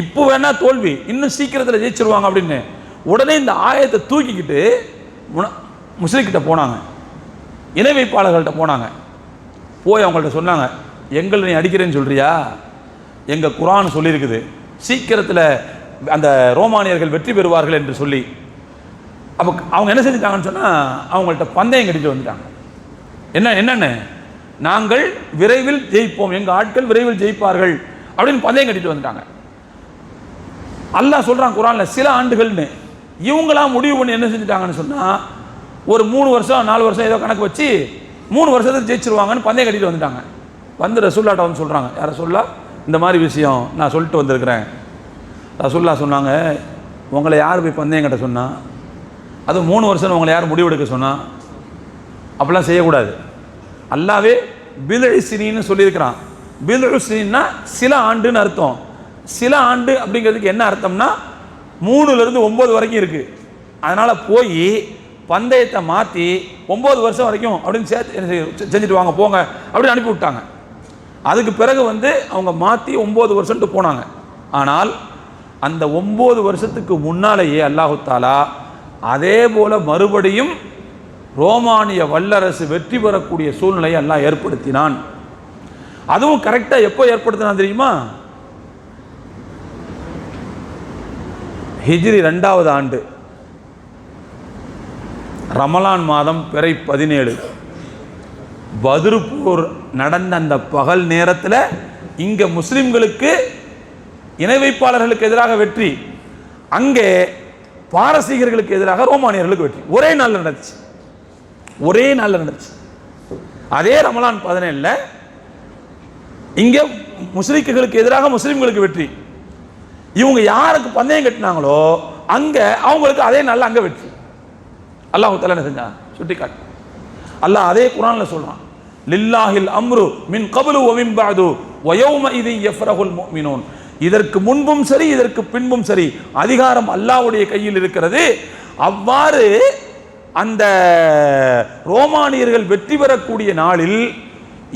இப்போ வேணா தோல்வி, இன்னும் சீக்கிரத்தில் ஜெயிச்சிருவாங்க அப்படின்னு உடனே இந்த ஆயத்தை தூக்கிக்கிட்டு முஸ்லிக்கிட்ட போனாங்க, இணை வைப்பாளர்கள்ட்ட போனாங்க. போய் அவங்கள்ட்ட சொன்னாங்க, எங்களை நீ அடிக்கிறேன்னு சொல்கிறியா, எங்கள் குர்ஆன் சொல்லியிருக்குது சீக்கிரத்தில் அந்த ரோமானியர்கள் வெற்றி பெறுவார்கள் என்று சொல்லி. அப்போ அவங்க என்ன செஞ்சுட்டாங்கன்னு சொன்னால் அவங்கள்ட்ட பந்தயம் கட்டிட்டு வந்துட்டாங்க. என்னென்ன, நாங்கள் விரைவில் ஜெயிப்போம், எங்கள் ஆட்கள் விரைவில் ஜெயிப்பார்கள் அப்படின்னு பந்தயம் கட்டிட்டு வந்துட்டாங்க. அல்லாஹ் சொல்கிறான் குர்ஆனில் சில ஆண்டுகள்னு. இவங்களாம் முடிவு பண்ணி என்ன செஞ்சுட்டாங்கன்னு சொன்னால் ஒரு 3 வருஷம் 4 வருஷம் ஏதோ கணக்கு வச்சு 3 வருஷத்துக்கு ஜெயிச்சிருவாங்கன்னு பந்தயம் கட்டிட்டு வந்துட்டாங்க. வந்து ரசூலுல்லாஹ்ட்ட வந்து சொல்கிறாங்க, யார் ரசூலுல்லாஹ், இந்த மாதிரி விஷயம் நான் சொல்லிட்டு வந்திருக்கிறேன். ரசூலுல்லாஹ் சொன்னாங்க, உங்களை யார் போய் பந்தயம் கட்ட சொன்னா, அது 3 வருஷம் உங்களை யார் முடிவெடுக்க சொன்னா, அப்படிலாம் செய்யக்கூடாது. அல்லாவே பில்இ சினீன்னு சொல்லியிருக்கிறான். பில்இ சினீன்னா சில ஆண்டுன்னு அர்த்தம். சில ஆண்டு அப்படிங்கிறதுக்கு என்ன அர்த்தம்னா 3லேருந்து 9 வரைக்கும் இருக்குது. அதனால் போய் பந்தயத்தை மாற்றி 9 வருஷம் வரைக்கும் அப்படின்னு சேர்த்து செஞ்சுட்டு வாங்க போங்க அப்படின்னு அனுப்பி விட்டாங்க. அதுக்கு பிறகு வந்து அவங்க மாற்றி 9 வருஷம்ட்டு போனாங்க. ஆனால் அந்த 9 வருஷத்துக்கு முன்னாலேயே அல்லாஹு தஆலா அதே போல் மறுபடியும் ரோமானிய வல்லரசு வெற்றி பெறக்கூடிய சூழ்நிலையை அல்லாஹ் ஏற்படுத்தினான். அதுவும் கரெக்டாக எப்போ ஏற்படுத்தினான் தெரியுமா? ஹிஜ்ரி 2வது ஆண்டு ரமலான் மாதம் பிறை 17 பத்ர் போர் நடந்த அந்த பகல் நேரத்தில் இங்கே முஸ்லிம்களுக்கு இணை வைப்பாளர்களுக்கு எதிராக வெற்றி, அங்கே பாரசீகர்களுக்கு எதிராக ரோமானியர்களுக்கு வெற்றி. ஒரே நாளில் நடந்துச்சு, ஒரே நாளில் நடந்துச்சு. அதே ரமலான் 17 இங்கே முஸ்லிம்களுக்கு எதிராக முஸ்லிம்களுக்கு வெற்றி. இவங்க யாருக்கு பந்தயம் கட்டினாங்களோ அங்க அவங்களுக்கு அதே நல்ல அங்க வெற்றி. அல்லாஹ் தஆலா என்ன செஞ்சான் சுட்டி காட்டு. அல்லாஹ் அதே குர்ஆன்ல சொல்றான், லில்லாஹில் அம்ரு மின் கப்லு வ மின் பஅது வ யௌம இதின் யஃப்ரஹுல் முஃமினூன். இதற்கு முன்பும் சரி இதற்கு பின்பும் சரி அதிகாரம் அல்லாஹ்வுடைய கையில் இருக்கிறது. அவ்வாறு அந்த ரோமானியர்கள் வெற்றி பெறக்கூடிய நாளில்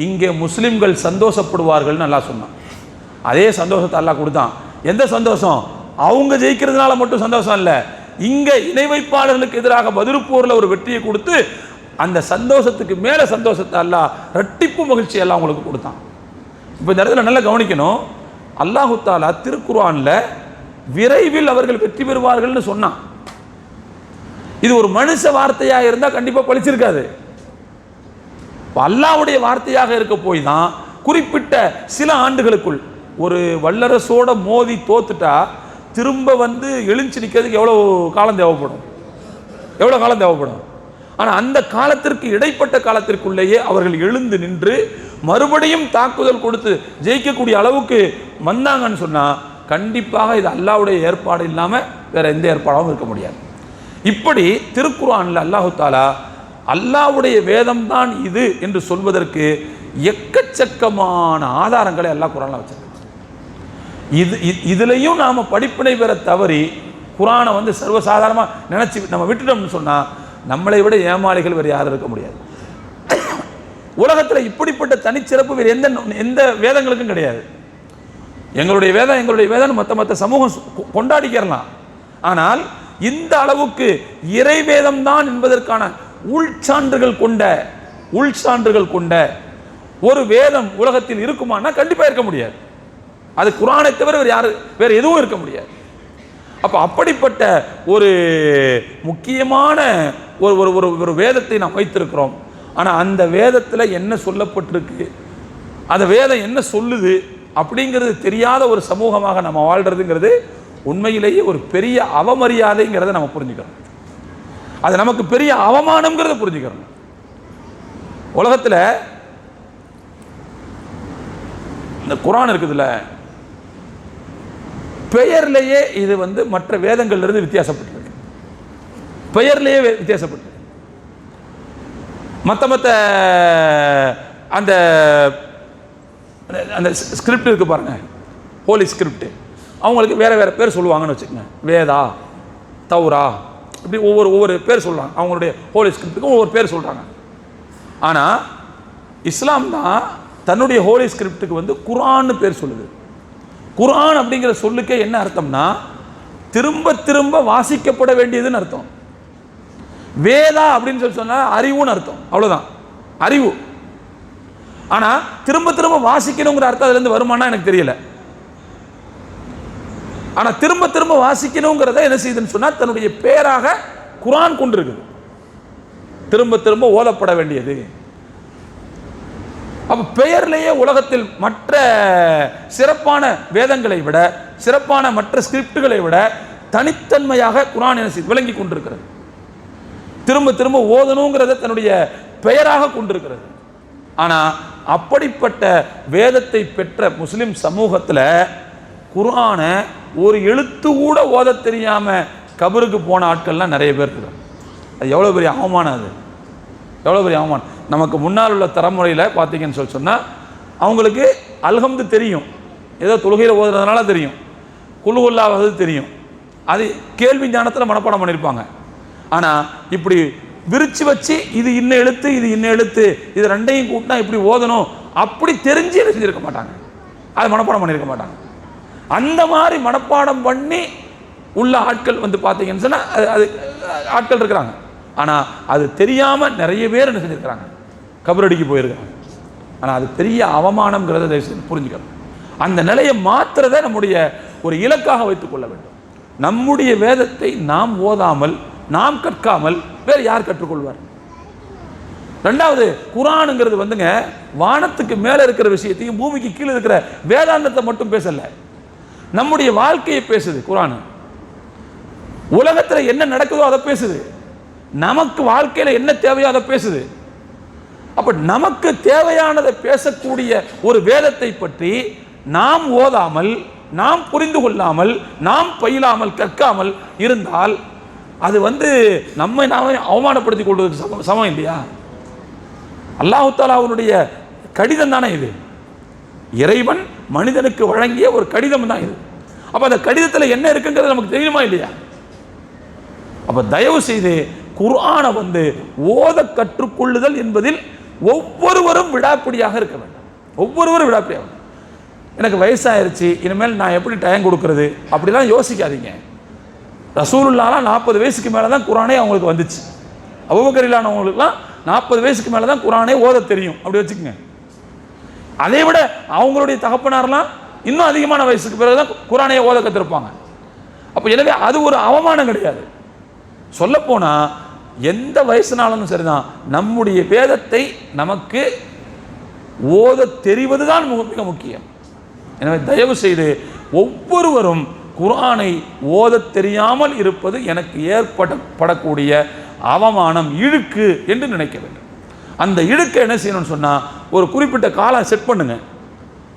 இங்கே முஸ்லிம்கள் சந்தோஷப்படுவார்கள் அல்லாஹ் சொன்னான். அதே சந்தோஷத்தை அல்லாஹ் கொடுத்தான். எந்த சந்தோஷம்? அவங்க ஜெயிக்கிறதுனால மட்டும் சந்தோஷம் இல்ல, இங்க இணை வைப்பாளர்களுக்கு எதிராக பத்ர் போர்ல ஒரு வெற்றியை கொடுத்து அந்த சந்தோஷத்துக்கு மேல சந்தோஷத்தை அல்லாஹ் இரட்டிப்பு மகிழ்ச்சி எல்லாம் அவங்களுக்கு கொடுத்தான். இப்போ இந்த இடத்துல நல்லா கவனிக்கணும், அல்லாஹு தஆலா திருக்குர்ஆன்ல விரைவில் அவர்கள் வெற்றி பெறுவார்கள்னு சொன்னான். இது ஒரு மனுஷ வார்த்தையாக இருந்தா கண்டிப்பா பலிச்சிருக்காது. அல்லாஹ்வுடைய வார்த்தையாக இருக்க போய் தான் குறிப்பிட்ட சில ஆண்டுகளுக்குள் ஒரு வல்லரசோட மோதி தோத்துட்டா திரும்ப வந்து எழுச்சி நிற்கிறதுக்கு எவ்வளவு காலம் தேவைப்படும், எவ்வளவு காலம் தேவைப்படும். ஆனா அந்த காலத்திற்கு இடைப்பட்ட காலத்திற்குள்ளேயே அவர்கள் எழுந்து நின்று மறுபடியும் தாக்குதல் கொடுத்து ஜெயிக்கக்கூடிய அளவுக்கு வந்தாங்கன்னு சொன்னா கண்டிப்பாக இது அல்லாஹ்வுடைய ஏற்பாடு இல்லாம வேற எந்த ஏற்பாடும் இருக்க முடியாது. இப்படி திருக்குர்ஆன்ல அல்லாஹு தஆலா அல்லாஹ்வுடைய வேதம் தான் இது என்று சொல்வதற்கு எக்கச்சக்கமான ஆதாரங்களை அல்லாஹ் குர்ஆன்ல வச்சிருக்கான். இதுலயும் நாம படிப்பினை பெற தவறி குர்ஆனை வந்து சர்வசாதாரணமா நினைச்சு நம்ம விட்டுட்டோம்னு சொன்னா நம்மளை விட ஏமாளிகள் வேறு யாரும் இருக்க முடியாது. உலகத்தில் இப்படிப்பட்ட தனிச்சிறப்பு வேறு எந்த வேதங்களுக்கும் கிடையாது. எங்களுடைய வேதம் மற்ற சமூகம் கொண்டாடிக்கிறலாம். ஆனால் இந்த அளவுக்கு இறை வேதம் தான் என்பதற்கான உள்சான்றுகள் கொண்ட ஒரு வேதம் உலகத்தில் இருக்குமானா கண்டிப்பா இருக்க முடியாது. அது குர்ஆனை தவிர வேற எதுவும் இருக்க முடியாது. அப்ப அப்படிப்பட்ட ஒரு முக்கியமான ஒரு வேதத்தை நாம் வைத்திருக்கிறோம். ஆனா அந்த வேதத்துல என்ன சொல்லப்பட்டிருக்கு, அந்த வேதம் என்ன சொல்லுது அப்படிங்கிறது தெரியாத ஒரு சமூகமாக நம்ம வாழ்றதுங்கிறது உண்மையிலேயே ஒரு பெரிய அவமரியாதைங்கிறத நம்ம புரிஞ்சுக்கிறோம். அது நமக்கு பெரிய அவமானம்ங்கிறத புரிஞ்சுக்கிறோம். உலகத்துல இந்த குர்ஆன் இருக்குதுல்ல, பெயர்லேயே இது வந்து மற்ற வேதங்கள்ல இருந்து வித்தியாசப்பட்டிருக்கு. பெயர்லேயே வித்தியாசப்பட்டிருக்கு. மற்ற அந்த அந்த ஸ்கிரிப்ட் இருக்கு பாருங்க, ஹோலி ஸ்கிரிப்ட், அவங்களுக்கு வேற வேற பேர் சொல்லுவாங்கன்னு வச்சுக்கோங்க. வேதா, தௌரா, இப்படி ஒவ்வொரு பேர் சொல்றாங்க. அவங்களுடைய ஹோலி ஸ்கிரிப்டுக்கும் ஒவ்வொரு பேர் சொல்றாங்க. ஆனா இஸ்லாம் தான் தன்னுடைய ஹோலி ஸ்கிரிப்டுக்கு வந்து குர்ஆன்னு பேர் சொல்லுது. குர்ஆன் அப்படிங்கிற சொல்லுக்கே என்ன அர்த்தம்னா திரும்ப திரும்ப வாசிக்கப்பட வேண்டியதுன்னு அர்த்தம். வேதா அப்படின்னு சொன்னா அறிவுன்னு அர்த்தம், அவ்வளவுதான், அறிவு. ஆனா திரும்ப திரும்ப வாசிக்கணுங்கிற அர்த்தம் அதுல இருந்து வருமானா எனக்கு தெரியல. ஆனா திரும்ப திரும்ப வாசிக்கணுங்கிறத என்ன செய்யுதுன்னு சொன்னா தன்னுடைய பேராக குர்ஆன் கொண்டிருக்குது, திரும்ப திரும்ப ஓதப்பட வேண்டியது. அப்ப பெயர்லேயே உலகத்தில் மற்ற சிறப்பான வேதங்களை விட, சிறப்பான மற்ற ஸ்கிரிப்டுகளை விட தனித்தன்மையாக குர்ஆன் என்ன செய்து விளங்கி கொண்டிருக்கிறது. திரும்ப திரும்ப ஓதணுங்கிறத தன்னுடைய பெயராக கொண்டிருக்கிறது. ஆனா அப்படிப்பட்ட வேதத்தை பெற்ற முஸ்லிம் சமூகத்தில் குர்ஆனை ஒரு எழுத்து கூட ஓத தெரியாம கபருக்கு போன ஆட்கள்லாம் நிறைய பேர் இருக்கிறாங்க. அது எவ்வளவு பெரிய அவமானம், அது எவ்வளவு பெரிய அவமானம். நமக்கு முன்னால் உள்ள தலைமுறையில் பார்த்தீங்கன்னு சொன்னால் அவங்களுக்கு அல்ஹம்து தெரியும், ஏதோ தொழுகையில் ஓதுறதுனால தெரியும், குல்ஹுல்லாவது தெரியும், அது கேள்வி ஞானத்தில் மனப்பாடம் பண்ணியிருப்பாங்க. ஆனால் இப்படி விரிச்சு வச்சு இது இன்ன எழுத்து இது இன்ன எழுத்து இது ரெண்டையும் கூட்டினா இப்படி ஓதணும் அப்படி தெரிஞ்சு செஞ்சிருக்க மாட்டாங்க, அது மனப்பாடம் பண்ணியிருக்க மாட்டாங்க. அந்த மாதிரி மனப்பாடம் பண்ணி உள்ள ஆட்கள் வந்து பார்த்தீங்கன்னு சொன்னால் அது ஆட்கள் இருக்கிறாங்க. ஆனால் அது தெரியாமல் நிறைய பேர் என்ன செஞ்சுருக்கிறாங்க, கபரடிக்கு போயிருக்காங்க. ஆனால் அது பெரிய அவமானம்ங்கிறத தயவுசெய்து புரிஞ்சுக்கணும். அந்த நிலையை மாற்றுறதை நம்முடைய ஒரு இலக்காக வைத்துக் கொள்ள வேண்டும். நம்முடைய வேதத்தை நாம் ஓதாமல் நாம் கற்காமல் வேறு யார் கற்றுக்கொள்வார்? ரெண்டாவது, குர்ஆனுங்கிறது வந்துங்க வானத்துக்கு மேலே இருக்கிற விஷயத்தையும் பூமிக்கு கீழே இருக்கிற வேதாந்தத்தை மட்டும் பேசல, நம்முடைய வாழ்க்கையை பேசுது. குர்ஆன் உலகத்தில் என்ன நடக்குதோ அதை பேசுது, நமக்கு வாழ்க்கையில் என்ன தேவையோ அதை பேசுது. அப்ப நமக்கு தேவையானதை பேசக்கூடிய ஒரு வேதத்தை பற்றி நாம் ஓதாமல் நாம் புரிந்து கொள்ளாமல், நாம் பயிலாமல், கற்காமல் இருந்தால் அது நம்மை நாமே அவமானப்படுத்திக் கொள்வதற்கு சமம் இல்லையா? அல்லாஹ் தஆலா அவனுடைய கடிதம் தானே இது. இறைவன் மனிதனுக்கு வழங்கிய ஒரு கடிதம் தான் இது. அப்ப அந்த கடிதத்தில் என்ன இருக்குங்கிறது நமக்கு தெரியுமா இல்லையா? அப்ப தயவு செய்து குர்ஆனை ஓத கற்றுக்கொள்ளுதல் என்பதில் ஒவ்வொருவரும் விடாப்பிடியாக இருக்க வேண்டும். ஒவ்வொருவரும் விடாப்பிடியாக. எனக்கு வயசாயிருச்சு, இனிமேல் நான் எப்படி டைம் கொடுக்கறது அப்படிலாம் யோசிக்காதீங்க. ரசூலுல்லாஹ் 40 வயசுக்கு மேலே தான் குர்ஆனே அவங்களுக்கு வந்துச்சு. அபூபக்கரிலானவங்களுக்குலாம் 40 வயசுக்கு மேலே தான் குர்ஆனே ஓத தெரியும். அப்படி வச்சுக்கோங்க. அதை விட அவங்களுடைய தகப்பனார்லாம் இன்னும் அதிகமான வயசுக்கு பிறகு தான் குர்ஆனை ஓத கற்றிருப்பாங்க. அப்போ எனவே அது ஒரு அவமானம் கிடையாது. சொல்லப்போனா எந்த வயசுனாலும் சரிதான், நம்முடைய வேதத்தை நமக்கு ஓத தெரிவது தான் மிக முக்கியம். எனவே தயவு செய்து ஒவ்வொருவரும் குர்ஆனை ஓத தெரியாமல் இருப்பது எனக்கு ஏற்படக்கூடிய அவமானம், இழுக்கு என்று நினைக்க வேண்டும். அந்த இழுக்கை என்ன செய்யணும்னு சொன்னால், ஒரு குறிப்பிட்ட காலம் செட் பண்ணுங்க.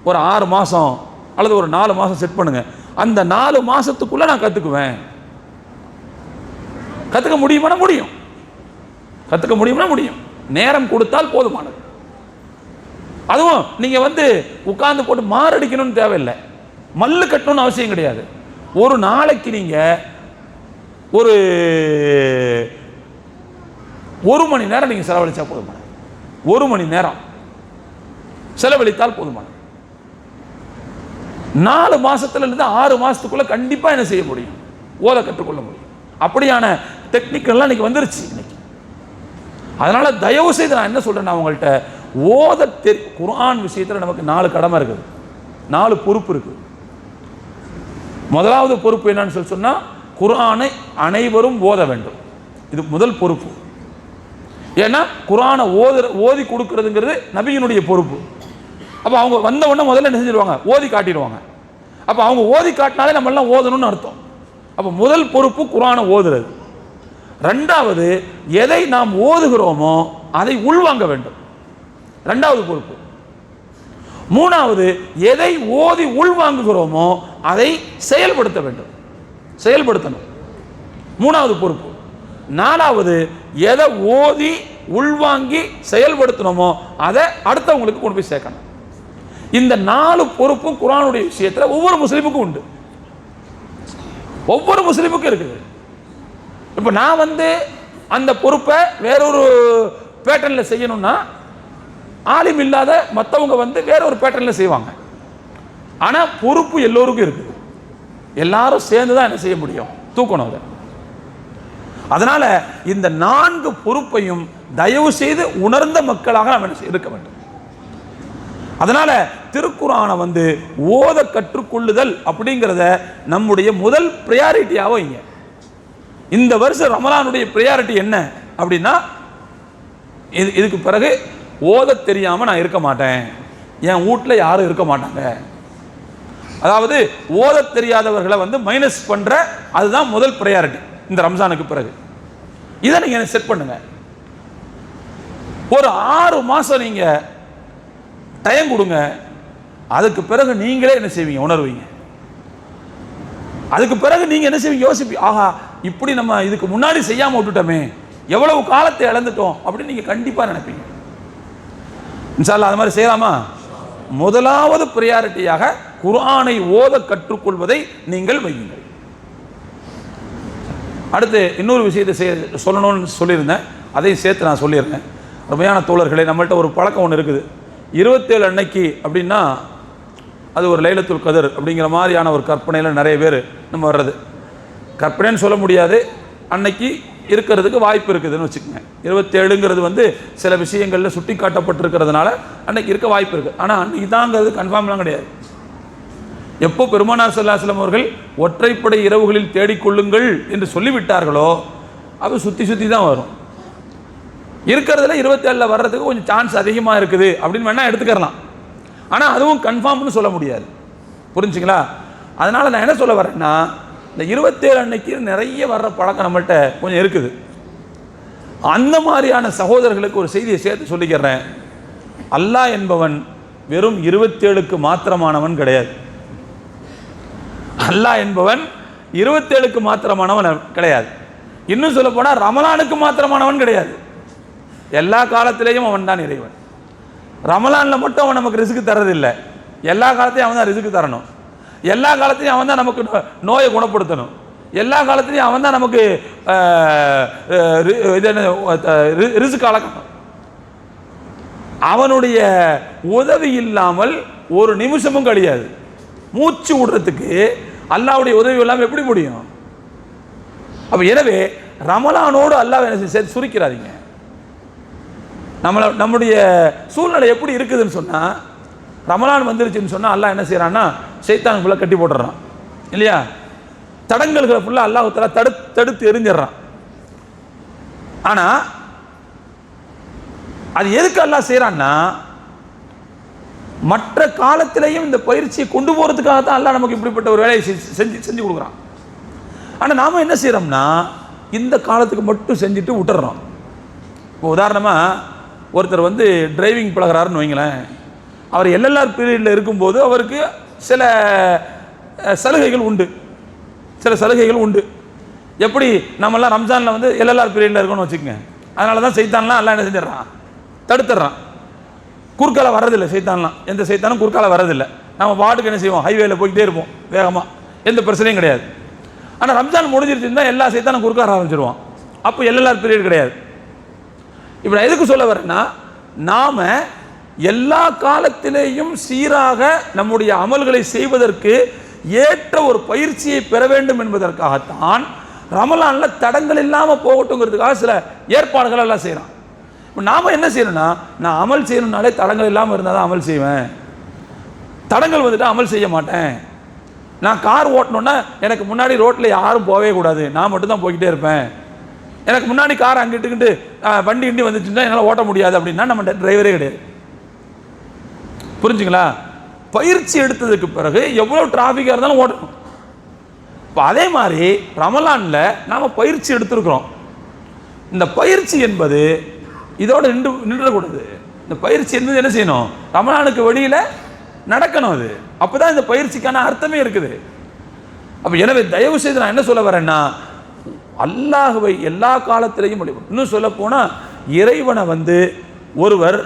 ஒரு 6 மாதம் அல்லது ஒரு 4 மாதம் செட் பண்ணுங்க. அந்த 4 மாதத்துக்குள்ளே நான் கற்றுக்குவேன். கற்றுக்க முடியுமானா முடியும், கற்றுக்க முடியும்னா முடியும். நேரம் கொடுத்தால் போதுமானது. அதுவும் நீங்கள் உட்கார்ந்து போட்டு மாரடிக்கணும்னு தேவையில்லை, மல்லு கட்டணும்னு அவசியம் கிடையாது. ஒரு நாளைக்கு நீங்கள் ஒரு 1 மணி நேரம் நீங்கள் செலவழித்தா போதுமானது. 1 மணி நேரம் செலவழித்தால் போதுமானது. 4 மாதத்துலேருந்து 6 மாதத்துக்குள்ளே கண்டிப்பாக என்ன செய்ய முடியும்? ஓத கற்றுக்கொள்ள முடியும். அப்படியான டெக்னிக்கெல்லாம் இன்னைக்கு வந்துருச்சு இன்னைக்கு. அதனால தயவு செய்து நான் என்ன சொல்றேன்னா, உங்கள்கிட்ட குர்ஆன் விஷயத்தில் நமக்கு 4 கடமை இருக்குது, 4 பொறுப்பு இருக்குது. முதலாவது பொறுப்பு என்னன்னு சொன்னா, குர்ஆனை அனைவரும் ஓத வேண்டும். இது முதல் பொறுப்பு. ஏன்னா குர்ஆனை ஓதி கொடுக்கறதுங்கிறது நபியினுடைய பொறுப்பு. அப்போ அவங்க வந்த உடனே முதல்ல என்ன செஞ்சிருவாங்க? ஓதி காட்டிடுவாங்க. அப்போ அவங்க ஓதி காட்டினாலே நம்ம எல்லாம் ஓதணும்னு அர்த்தம். அப்போ முதல் பொறுப்பு குர்ஆனை ஓதுறது. 2வது, எதை நாம் ஓதுகிறோமோ அதை உள்வாங்க வேண்டும், 2வது பொறுப்பு. 3வது, எதை ஓதி உள்வாங்குகிறோமோ அதை செயல்படுத்த வேண்டும், செயல்படுத்தணும், 3வது பொறுப்பு. 4வது, எதை ஓதி உள்வாங்கி செயல்படுத்தணுமோ அதை அடுத்தவங்களுக்கு கொண்டு போய் சேர்க்கணும். இந்த 4 பொறுப்பும் குர்ஆனுடைய விஷயத்தில் ஒவ்வொரு முஸ்லிமுக்கும் உண்டு, ஒவ்வொரு முஸ்லிமுக்கும் இருக்குது. இப்போ நான் அந்த பொறுப்பை வேறொரு பேட்டர்னில் செய்யணும்னா, ஆலிம் இல்லாத மற்றவங்க வேறொரு பேட்டர்னில் செய்வாங்க. ஆனால் பொறுப்பு எல்லோருக்கும் இருக்குது, எல்லாரும் சேர்ந்து தான் என்ன செய்ய முடியும்? தூக்கணும் அதை. அதனால இந்த 4 பொறுப்பையும் தயவு செய்து உணர்ந்த மக்களாக நாம் இருக்க வேண்டும். அதனால திருக்குர்ஆனை ஓத கற்றுக்கொள்ளுதல் அப்படிங்கிறத நம்முடைய முதல் பிரையாரிட்டியாக வைங்க. இந்த வருஷம் ரமலானுடைய பிரையாரிட்டி என்ன அப்படின்னா, இதுக்கு பிறகு ஓத தெரியாம நான் இருக்க மாட்டேன், என் வீட்டில் யாரும் இருக்க மாட்டாங்க. அதாவது ஓத தெரியாதவர்களை மைனஸ் பண்ற, அதுதான் முதல் பிரையாரிட்டி இந்த ரம்ஜானுக்கு பிறகு. இதை நீங்க செட் பண்ணுங்க. ஒரு 6 மாசம் நீங்க டைம் கொடுங்க. அதுக்கு பிறகு நீங்களே என்ன செய்வீங்க? உணர்வீங்க. அதுக்கு பிறகு நீங்க என்ன செய்வீங்க? யோசிப்பீங்க, ஆஹா இப்படி நம்ம இதுக்கு முன்னாடி செய்யாம விட்டுட்டோமே, எவ்வளவு காலத்தை இழந்துட்டோம் அப்படின்னு நீங்க கண்டிப்பா நினைப்பீங்க. இன்ஷா அல்லாஹ் அது மாதிரி செய்யலாமா? முதலாவது பிரையாரிட்டியாக குர்ஆனை ஓத கற்றுக்கொள்வதை நீங்கள் வையுங்கள். அடுத்து இன்னொரு விஷயத்தை சொல்லணும்னு சொல்லியிருந்தேன், அதையும் சேர்த்து நான் சொல்லியிருந்தேன். அருமையான தோழர்களே, நம்மள்ட்ட ஒரு பழக்கம் ஒன்று இருக்குது. 27 அன்னைக்கு அப்படின்னா அது ஒரு லைலத்துல் கதர் அப்படிங்கிற மாதிரியான ஒரு கற்பனையில் நிறைய பேர் நம்ம வர்றது. கற்பனைன்னு சொல்ல முடியாது, அன்னைக்கு இருக்கிறதுக்கு வாய்ப்பு இருக்குதுன்னு வச்சுக்கோங்க. 27ங்கிறது சில விஷயங்களில் சுட்டி காட்டப்பட்டிருக்கிறதுனால அன்னைக்கு இருக்க வாய்ப்பு இருக்குது. ஆனால் அன்னைக்கு தாங்கிறது கன்ஃபார்ம்லாம் கிடையாது. எப்போ பெருமானார் ஸல்லல்லாஹு அலைஹி வஸல்லம் அவர்கள் ஒற்றைப்படை இரவுகளில் தேடிக்கொள்ளுங்கள் என்று சொல்லிவிட்டார்களோ அது சுற்றி சுற்றி தான் வரும். இருக்கிறதுல 27 வர்றதுக்கு கொஞ்சம் சான்ஸ் அதிகமாக இருக்குது அப்படின்னு வேணால் எடுத்துக்கலாம். ஆனால் அதுவும் கன்ஃபார்ம்னு சொல்ல முடியாது. புரிஞ்சுங்களா? அதனால் நான் என்ன சொல்ல வரேன்னா, இந்த 27 அன்னைக்கு நிறைய வர்ற பழக்கம் நம்மள்கிட்ட கொஞ்சம் இருக்குது. அந்த மாதிரியான சகோதரர்களுக்கு ஒரு செய்தியை சேர்த்து சொல்லிக்கிறேன். அல்லாஹ் என்பவன் வெறும் 27க்கு மாத்திரமானவன் கிடையாது. அல்லாஹ் என்பவன் 27க்கு மாத்திரமானவன் கிடையாது. இன்னும் சொல்ல போனால் ரமலானுக்கு மாத்திரமானவன் கிடையாது. எல்லா காலத்திலேயும் அவன் தான் இறைவன். ரமலானில் மட்டும் அவன் நமக்கு ரிஸ்க் தரதில்லை. எல்லா காலத்தையும் அவன் தான் ரிஸ்க் தரணும். எல்லா காலத்திலையும் அவன் தான் நமக்கு நோயை குணப்படுத்தணும். எல்லா காலத்திலையும் அவன் தான் நமக்கு ரிஸ்க் அளக்கணும். அவனுடைய உதவி இல்லாமல் ஒரு நிமிஷமும் கிடையாது. மூச்சு விடுறதுக்கு அல்லாஹ்வுடைய உதவி இல்லாமல் எப்படி முடியும்? அப்ப எனவே ரமலானோடு அல்லாஹ் என்ன சுருக்கிறாதீங்க. நம்முடைய சூழ்நிலை எப்படி இருக்குதுன்னு சொன்னா, ரமலான் வந்துருச்சுன்னு சொன்னா அல்லாஹ் என்ன செய்யறான்னா சைத்தான் ஃபுல்லாக கட்டி போட்டுறான் இல்லையா? தடங்கல்களை ஃபுல்லாக அல்லாஹ் தஆலா தடுத்து எரிஞ்சிடறான். ஆனா அது எதுக்கு அல்லாஹ் செய்யறான்னா, மற்ற காலத்திலையும் இந்த பயிற்சியை கொண்டு போறதுக்காக தான் அல்லாஹ் நமக்கு இப்படிப்பட்ட ஒரு வேலையை செஞ்சு கொடுக்குறான். ஆனால் நாம என்ன செய்யறோம்னா இந்த காலத்துக்கு மட்டும் செஞ்சுட்டு விட்டுறோம். இப்போ உதாரணமாக ஒருத்தர் வந்து டிரைவிங் பழகிறாருன்னு வைங்களேன். அவர் எல்எல்ஆர் பீரியடில் இருக்கும்போது அவருக்கு சில சலுகைகள் உண்டு. எப்படி நம்மெல்லாம் ரம்ஜானில் வந்து எல்எல்ஆர் பீரியடில் இருக்கணும்னு வச்சுக்கோங்க. அதனால தான் சைத்தான்லாம் எல்லாம் என்ன செஞ்சிடறான், தடுத்துடுறான். குறுக்கால வர்றதில்லை சைத்தான்லாம். எந்த சைத்தானும் குறுக்கால வர்றதில்லை. நம்ம பாட்டுக்கு என்ன செய்வோம், ஹைவேல போய்கிட்டே இருப்போம் வேகமாக, எந்த பிரச்சனையும் கிடையாது. ஆனால் ரம்ஜான் முடிஞ்சிருச்சுன்னா எல்லா சைத்தானும் குறுக்க ஆரம்பிச்சிடுவான். அப்போ எல்எல்ஆர் பீரியட் கிடையாது. இப்போ நான் எதுக்கு சொல்ல வரேன்னா, நாம எல்லா காலத்திலேயும் சீராக நம்முடைய அமல்களை செய்வதற்கு ஏற்ற ஒரு பயிற்சியை பெற வேண்டும் என்பதற்காகத்தான் ரமலானில் தடங்கள் இல்லாமல் போகட்டுங்கிறதுக்காக சில ஏற்பாடுகள் எல்லாம் செய்கிறான். இப்போ நாம் என்ன செய்யணும்னா, நான் அமல் செய்யணும்னாலே தடங்கள் இல்லாமல் இருந்தால் தான் அமல் செய்வேன். தடங்கள் வந்துட்டு அமல் செய்ய மாட்டேன். நான் கார் ஓட்டணுன்னா எனக்கு முன்னாடி ரோட்டில் யாரும் போகவே கூடாது, நான் மட்டும்தான் போய்கிட்டே இருப்பேன். எனக்கு முன்னாடி கார் அங்கிட்டுக்கிட்டு வண்டி கிண்டி வந்துச்சுன்னா என்னால் ஓட்ட முடியாது அப்படின்னா நம்ம டிரைவரே கிடையாது. புரிஞ்சுங்களா? பயிற்சி எடுத்ததுக்கு பிறகு எவ்வளோ டிராஃபிக்காக இருந்தாலும் ஓட்டணும். இப்போ அதே மாதிரி ரமலானில் நாம் பயிற்சி எடுத்துருக்குறோம். இந்த பயிற்சி என்பது இதோடு நின்றக்கூடாது. இந்த பயிற்சி என்பது என்ன செய்யணும், ரமலானுக்கு வெளியில் நடக்கணும். அது அப்போ தான் இந்த பயிற்சிக்கான அர்த்தமே இருக்குது. அப்போ எனவே தயவு செய்து நான் என்ன சொல்ல வரேன்னா, அல்லாஹ்வை எல்லா காலத்திலையும் வழிபடும். இன்னும் சொல்ல போனால் இறைவனை வந்து ஒருவர்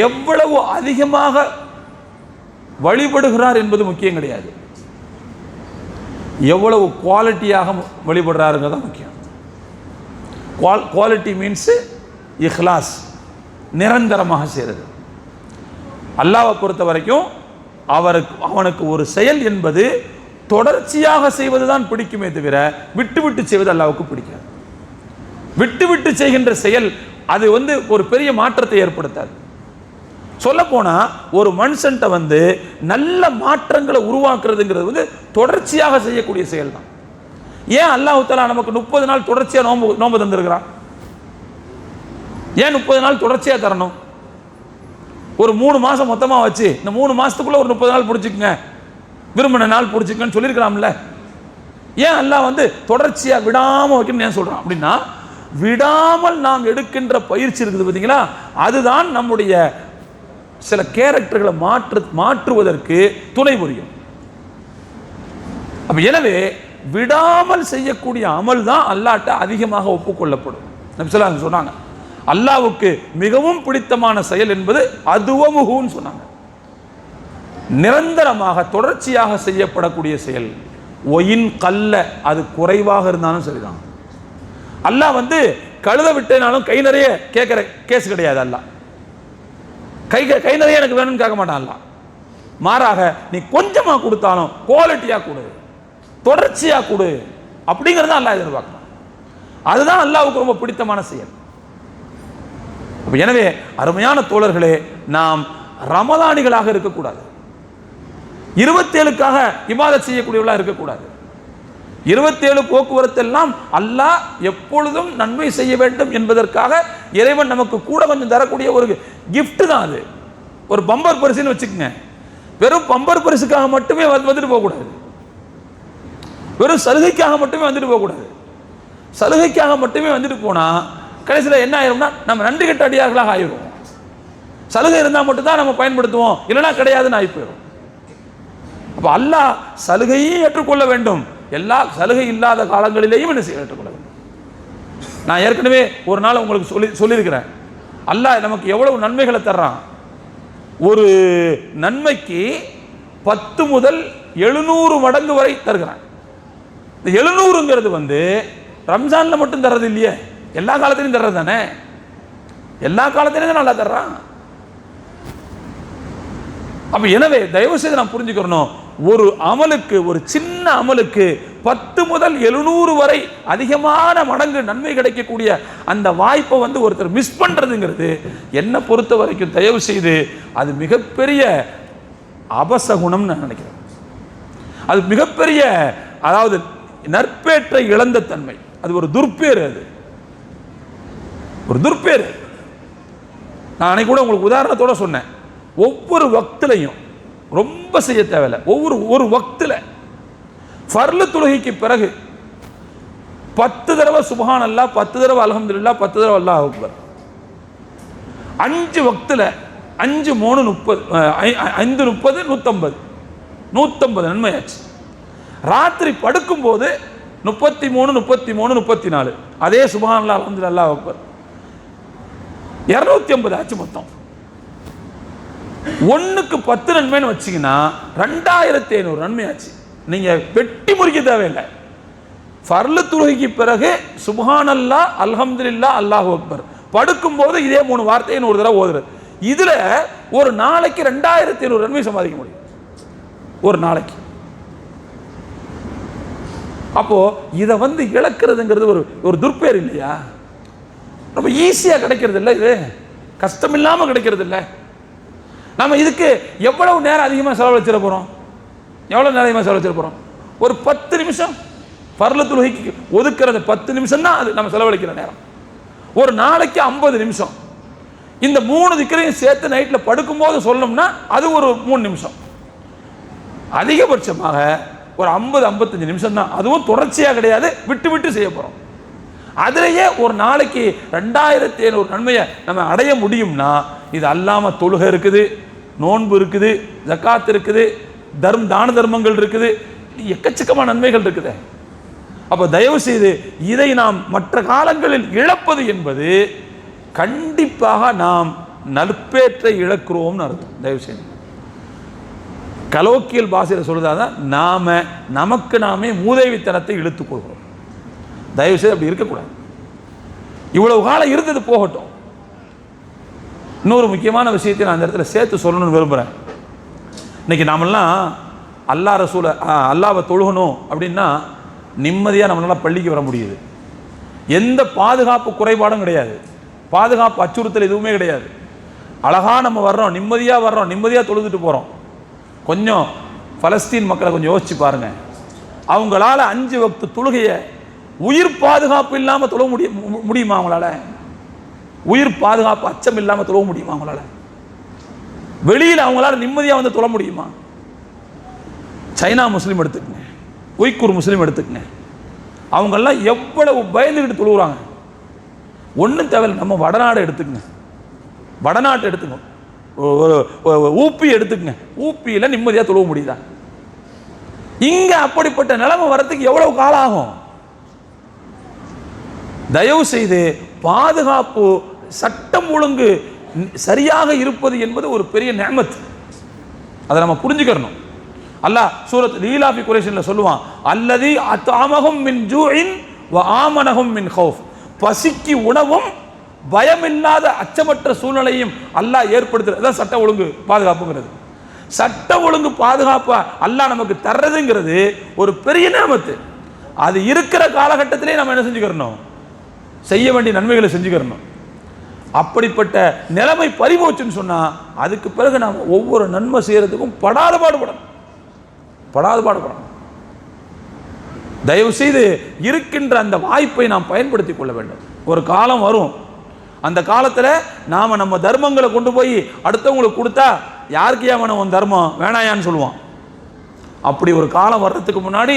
எவ்வளவு அதிகமாக வழிபடுகிறார் என்பது முக்கியம் கிடையாது, எவ்வளவு குவாலிட்டியாக வழிபடுறாருங்கிறது தான் முக்கியம். குவாலிட்டி மீன்ஸ் இஹ்லாஸ், நிரந்தரமாக செய்கிறது. அல்லாஹ்வை பொறுத்த வரைக்கும் அவனுக்கு ஒரு செயல் என்பது தொடர்ச்சியாக செய்வது தான் பிடிக்குமே தவிர விட்டு விட்டு செய்வது அல்லாஹ்வுக்கு பிடிக்காது. விட்டு விட்டு செய்கின்ற செயல் அது வந்து ஒரு பெரிய மாற்றத்தை ஏற்படுத்தாது. சொல்ல போனா ஒரு மனுஷன்ட்ட வந்து நல்ல மாற்றங்களை உருவாக்குறதுங்கிறது வந்து தொடர்ச்சியாக செய்யக்கூடிய செயல் தான். ஏன் அல்லாஹ் தஆலா நமக்கு 30 நாள் தொடர்ச்சியா நோன்பு தந்திருக்கிறான்? ஏன் 30 நாள் தொடர்ச்சியா தரணும்? ஒரு 3 மாசம் மொத்தமா வச்சு இந்த 3 மாசத்துக்குள்ள ஒரு 30 நாள் பிடிச்சிக்கங்க, விரும்பின நாள் பிடிச்சிக்கன்னு சொல்லியிருக்கலாம்ல. ஏன் அல்லாஹ் வந்து தொடர்ச்சியா விடாம வைக்கணும்னு ஏன் சொல்றான் அப்படின்னா, விடாமல் நாம் எடுக்கின்ற பயிற்சி இருக்குது பார்த்தீங்களா, அதுதான் நம்முடைய சில கேரக்டர்களை மாற்றுவதற்கு துணை புரியும். அப்ப எனவே விடாமல் செய்யக்கூடிய அமல் தான் அல்லாஹ்ட்ட அதிகமாக ஒப்புக்கொள்ளப்படும். நபி ஸல்லல்லாஹு அலைஹி வஸல்லம் சொன்னாங்க, அல்லாஹ்வுக்கு மிகவும் பிடித்தமான செயல் என்பது அதுவமுஹுன்னு சொன்னாங்க. நிரந்தரமாக தொடர்ச்சியாக செய்யப்படக்கூடிய செயல். ஒயின் கல்ல, அது குறைவாக இருந்தாலும் சரிதான். அல்லாஹ் வந்து கழுத விட்டேனாலும் கை நிறைய கேட்கிற கேஸ் கிடையாது. அல்லாஹ் கை நிறைய எனக்கு வேணும்னு கேட்க மாட்டான். அல்லாஹ் மாறாக நீ கொஞ்சமா கொடுத்தாலும் குவாலிட்டியா கொடு, தொடர்ச்சியா கொடு அப்படிங்கிறத அல்லாஹ் எதிர்பார்க்கணும். அதுதான் அல்லாஹ்வுக்கு ரொம்ப பிடித்தமான செயல். எனவே அருமையான தோழர்களே, நாம் ரமலானிகளாக இருக்கக்கூடாது. 27க்காக இபாதத் செய்யக்கூடியவர்களாக இருக்கக்கூடாது. 27 போக்குவரத்து எல்லாம் அல்லாஹ் எப்பொழுதும் நன்மை செய்ய வேண்டும் என்பதற்காக இறைவன் நமக்கு கூட கொஞ்சம் தரக்கூடிய ஒரு கிஃப்ட் தான் அது. ஒரு பம்பர் பரிசுன்னு வச்சுக்கோங்க. வெறும் பம்பர் பரிசுக்காக மட்டுமே வந்துட்டு போகக்கூடாது, வெறும் சலுகைக்காக மட்டுமே வந்துட்டு போகக்கூடாது. சலுகைக்காக மட்டுமே வந்துட்டு போனால் கடைசியில் என்ன ஆயிரும்னா நம்ம நன்றி கெட்ட அடியார்களாக ஆயிடுவோம். சலுகை இருந்தால் மட்டும்தான் நம்ம பயன்படுத்துவோம், இல்லைன்னா கிடையாதுன்னு ஆகி போயிடும். அப்போ அல்லாஹ் சலுகையும் ஏற்றுக்கொள்ள வேண்டும், எல்லா சலுகை இல்லாத காலங்களிலேயும் என்ன செய்ய ஏற்றுக்கொள்ள வேண்டும். நான் ஏற்கனவே ஒரு நாள் உங்களுக்கு சொல்லியிருக்கிறேன், அல்லாஹ் நமக்கு எவ்வளவு நன்மைகளை தர்றான். ஒரு நன்மைக்கு 10 முதல் 700 மடங்கு வரை தருகிறான். இந்த 700ங்கிறது ரம்ஜான்ல மட்டும் தர்றது இல்லையே, எல்லா காலத்திலையும் தர்றது தானே. எல்லா காலத்திலையும் தான் நல்லா தர்றான். அப்ப எனவே தயவு செய்து நான் புரிஞ்சுக்கிறோம், ஒரு அமலுக்கு, ஒரு சின்ன அமலுக்கு 10 முதல் 700 வரை அதிகமான மடங்கு நன்மை கிடைக்கக்கூடிய அந்த வாய்ப்பை ஒருத்தர் மிஸ் பண்றதுங்கிறது என்ன பொறுத்த வரைக்கும் தயவு செய்து அது மிகப்பெரிய அபசகுணம் நான் நினைக்கிறேன். அது மிகப்பெரிய, அதாவது நற்பேற்றை இழந்த தன்மை, அது ஒரு துர்பேர், அது ஒரு துர்பேர். நான் அன்னைக்கு கூட உங்களுக்கு உதாரணத்தோட சொன்னேன், ஒவ்வொரு வக்திலையும் ரொம்ப செய்ய தேவையில்லை, ஒரு வக்தில ஃபர்லு தொழுகைக்கு பிறகு 10 தடவை சுப்ஹான் அல்லாஹ், 10 தடவை அல்ஹம்துலில்லாஹ், 10 தடவை அல்லாஹ் அக்பர். 5 வக்தில 5 3 30, 5 30 150, 150 நன்மையாச்சு. ராத்திரி படுக்கும் போது 33 33 34 அதே சுப்ஹான் அல்லாஹ் அல்ஹம்துலில்லாஹ் அல்லாஹ் அக்பர் 250 ஆச்சு மொத்தம். 1க்கு 10 நன்மைன்னு வச்சிங்கன்னா 2500 நன்மையாச்சு. நீங்க வெட்டி முறிக்க தேவையில்லை. ஃபர்லு தொழுகைக்கு பிறகு சுப்ஹான் அல்லாஹ் அல்ஹம்துலில்லாஹ் அல்லாஹு அக்பர், படுக்கும் போது இதே 3 வார்த்தையை ஒரு தடவை ஓதுறது. இதுல ஒரு நாளைக்கு 2500 நன்மை சம்பாதிக்க முடியும் ஒரு நாளைக்கு. அப்போ இதை இழக்கிறதுங்கிறது ஒரு துர்பேர் இல்லையா? ரொம்ப ஈஸியா கிடைக்கிறது இல்லை, இது கஷ்டம் இல்லாம கிடைக்கிறது இல்லை. நம்ம இதுக்கு எவ்வளவு நேரம் அதிகமாக செலவழிச்சிட போறோம்? எவ்வளவு நேரம் அதிகமாக செலவழிச்சிட போறோம்? ஒரு 10 நிமிஷம் ஃபர்லு தொழுகைக்கு ஒதுக்குறது 10 நிமிஷம் தான் அது நம்ம செலவழிக்கிற நேரம். ஒரு நாளைக்கு 50 நிமிஷம். இந்த 3 திக்ரையும் சேர்த்து நைட்ல படுக்கும்போது சொல்லணும்னா அது ஒரு 3 நிமிஷம். அதிகபட்சமாக ஒரு 50-55 நிமிஷம் தான், அதுவும் தொடர்ச்சியாக கிடையாது, விட்டு விட்டு செய்ய போறோம். அதிலேயே ஒரு நாளைக்கு 2500 நன்மையை நம்ம அடைய முடியும்னா, இது அல்லாம தொழுகை இருக்குது, நோன்பு இருக்குது, ஜக்காத் இருக்குது, தான தர்மங்கள் இருக்குது, எக்கச்சக்கமான நன்மைகள் இருக்குது. அப்ப தயவு செய்து இதை நாம் மற்ற காலங்களில் இழப்பது என்பது கண்டிப்பாக நாம் நற்பேற்றை இழக்கிறோம்னு அர்த்தம். தயவு செய்து கலோக்கியல் பாஷையில் சொல்றதாதான் நமக்கு நாமே மூதேவித்தனத்தை இழுத்துக் கொள்கிறோம். தயவு செய்து அப்படி இருக்கக்கூடாது. இவ்வளவு காலம் இருந்தது போகட்டும். இன்னொரு முக்கியமான விஷயத்தை நான் அந்த இடத்துல சேர்த்து சொல்லணும்னு விரும்புகிறேன். இன்னைக்கு நாமெல்லாம் அல்லாவை தொழுகணும் அப்படின்னா நிம்மதியாக நம்மளால பள்ளிக்கு வர முடியுது. எந்த பாதுகாப்பு குறைபாடும் கிடையாது, பாதுகாப்பு அச்சுறுத்தல் எதுவுமே கிடையாது. அழகா நம்ம வர்றோம், நிம்மதியாக வர்றோம், நிம்மதியாக தொழுதுட்டு போகிறோம். கொஞ்சம் பலஸ்தீன் மக்களை கொஞ்சம் யோசிச்சு பாருங்க. அவங்களால 5 வக்து தொழுகையை உயிர் பாதுகாப்பு இல்லாமல் தொழ முடியுமா? அவங்களால உயிர் பாதுகாப்பு அச்சம் இல்லாமல் தொழ முடியுமா? அவங்களால வெளியில் அவங்களால நிம்மதியாக தொழ முடியுமா? சைனா முஸ்லீம் எடுத்துக்கங்க, உய்குர் முஸ்லீம் எடுத்துக்கங்க, அவங்கெல்லாம் எவ்வளவு பயந்துக்கிட்டு தொழுகிறாங்க. ஒன்றும் தேவையில்லை. நம்ம வடநாடு எடுத்துக்கங்க, வடநாட்டை எடுத்துக்கோங்க, ஊப்பி எடுத்துக்கங்க, ஊப்பியில் நிம்மதியாக தொழ முடியுதா? இங்க அப்படிப்பட்ட நிலைமை வரத்துக்கு எவ்வளவு காலம் ஆகும்? தயவு செய்து பாதுகாப்பு, சட்டம் ஒழுங்கு சரியாக இருப்பது என்பது ஒரு பெரிய நிஅமத். அதை நம்ம புரிஞ்சுக்கணும். அல்லாஹ் சூரத் லீலாஃபி குரைஷின்ல சொல்லுவான், அல்லதி அத்அமஹும் மின் ஜூஇன் வ ஆமனஹும் மின் கௌஃப். பசிக்கு உணவும் பயமில்லாத அச்சமற்ற சூழ்நிலையும் அல்லாஹ் ஏற்படுத்துறது. அதான் சட்ட ஒழுங்கு பாதுகாப்புங்கிறது. சட்ட ஒழுங்கு பாதுகாப்பு அல்லாஹ் நமக்கு தர்றதுங்கிறது ஒரு பெரிய நிஅமத். அது இருக்கிற காலகட்டத்திலே நம்ம என்ன செஞ்சுக்கிறோம்? செய்ய வேண்டிய நன்மைகளை செஞ்சுக்கிறோம். அப்படிப்பட்ட நிலைமை பறிபோச்சுன்னு சொன்னா அதுக்கு பிறகு நாம் ஒவ்வொரு நன்மை செய்யறதுக்கும் படாத பாடுபடணும். தயவு செய்து இருக்கின்ற அந்த வாய்ப்பை நாம் பயன்படுத்திக் கொள்ள வேண்டும். ஒரு காலம் வரும், அந்த காலத்தில் நாம் நம்ம தர்மங்களை கொண்டு போய் அடுத்தவங்களுக்கு கொடுத்தா யாருக்கு ஏன் தர்மம் வேணாயான்னு சொல்லுவான். அப்படி ஒரு காலம் வர்றதுக்கு முன்னாடி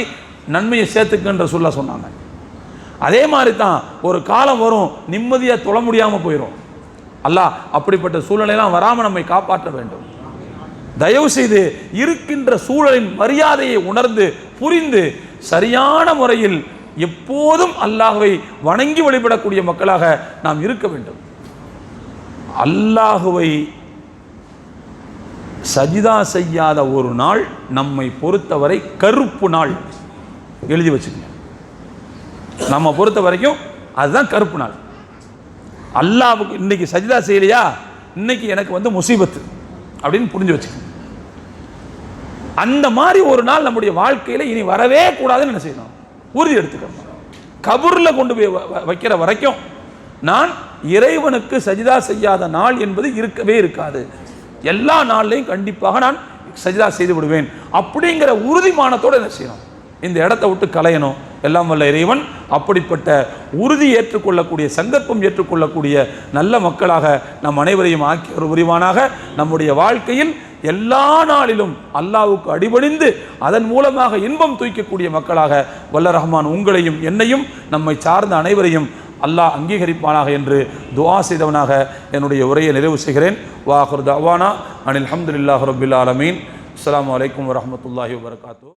நன்மையை சேர்த்துக்குன்ற சொல்ல சொன்னாங்க. அதே மாதிரி தான் ஒரு காலம் வரும், நிம்மதியாக தொழ முடியாமல் போயிடும். அல்லாஹ் அப்படிப்பட்ட சூழ்நிலையெல்லாம் வராமல் நம்மை காப்பாற்ற வேண்டும். தயவு செய்து இருக்கின்ற சூழலின் மரியாதையை உணர்ந்து புரிந்து சரியான முறையில் எப்போதும் அல்லாஹ்வை வணங்கி வழிபடக்கூடிய மக்களாக நாம் இருக்க வேண்டும். அல்லாஹ்வை சஜிதா செய்யாத ஒரு நாள் நம்மை பொறுத்தவரை கருப்பு நாள். எழுதி வச்சுக்கோங்க. நம்ம பொறுத்த வரைக்கும் அதுதான் கருப்பு நாள். அல்லாஹ்வுக்கு இன்னைக்கு சஜிதா செய்யலையா, இன்னைக்கு எனக்கு முசீபத்து அப்படின்னு புரிஞ்சு வச்சுக்கோங்க. அந்த மாதிரி ஒரு நாள் நம்முடைய வாழ்க்கையில் இனி வரவே கூடாதுன்னு என்ன செய்யணும், உறுதி எடுத்துக்கணும். கபூரில் கொண்டு போய் வைக்கிற வரைக்கும் நான் இறைவனுக்கு சஜிதா செய்யாத நாள் என்பது இருக்கவே இருக்காது. எல்லா நாள்லையும் கண்டிப்பாக நான் சஜிதா செய்து விடுவேன் அப்படிங்கிற உறுதிமானத்தோடு என்ன செய்யணும், இந்த இடத்த விட்டு கலையணும். எல்லாம் வல்ல இறைவன் அப்படிப்பட்ட உறுதி ஏற்றுக்கொள்ளக்கூடிய, சந்தர்ப்பம் ஏற்றுக்கொள்ளக்கூடிய நல்ல மக்களாக நம் அனைவரையும் ஆக்கி ஒரு புரிவானாக. நம்முடைய வாழ்க்கையில் எல்லா நாளிலும் அல்லாஹ்வுக்கு அடிபணிந்து அதன் மூலமாக இன்பம் தூக்கக்கூடிய மக்களாக வல்ல ரஹ்மான் உங்களையும் என்னையும் நம்மை சார்ந்த அனைவரையும் அல்லாஹ் அங்கீகரிப்பானாக என்று துஆ செய்தவனாக என்னுடைய உரையை நிறைவு செய்கிறேன். வாஹிர் தஅவானா அனில் ஹம்துலில்லாஹி ரப்பில் ஆலமீன். அஸ்ஸலாமு அலைக்கும் வரஹ்மத்துல்லாஹி வபரகாத்துஹு.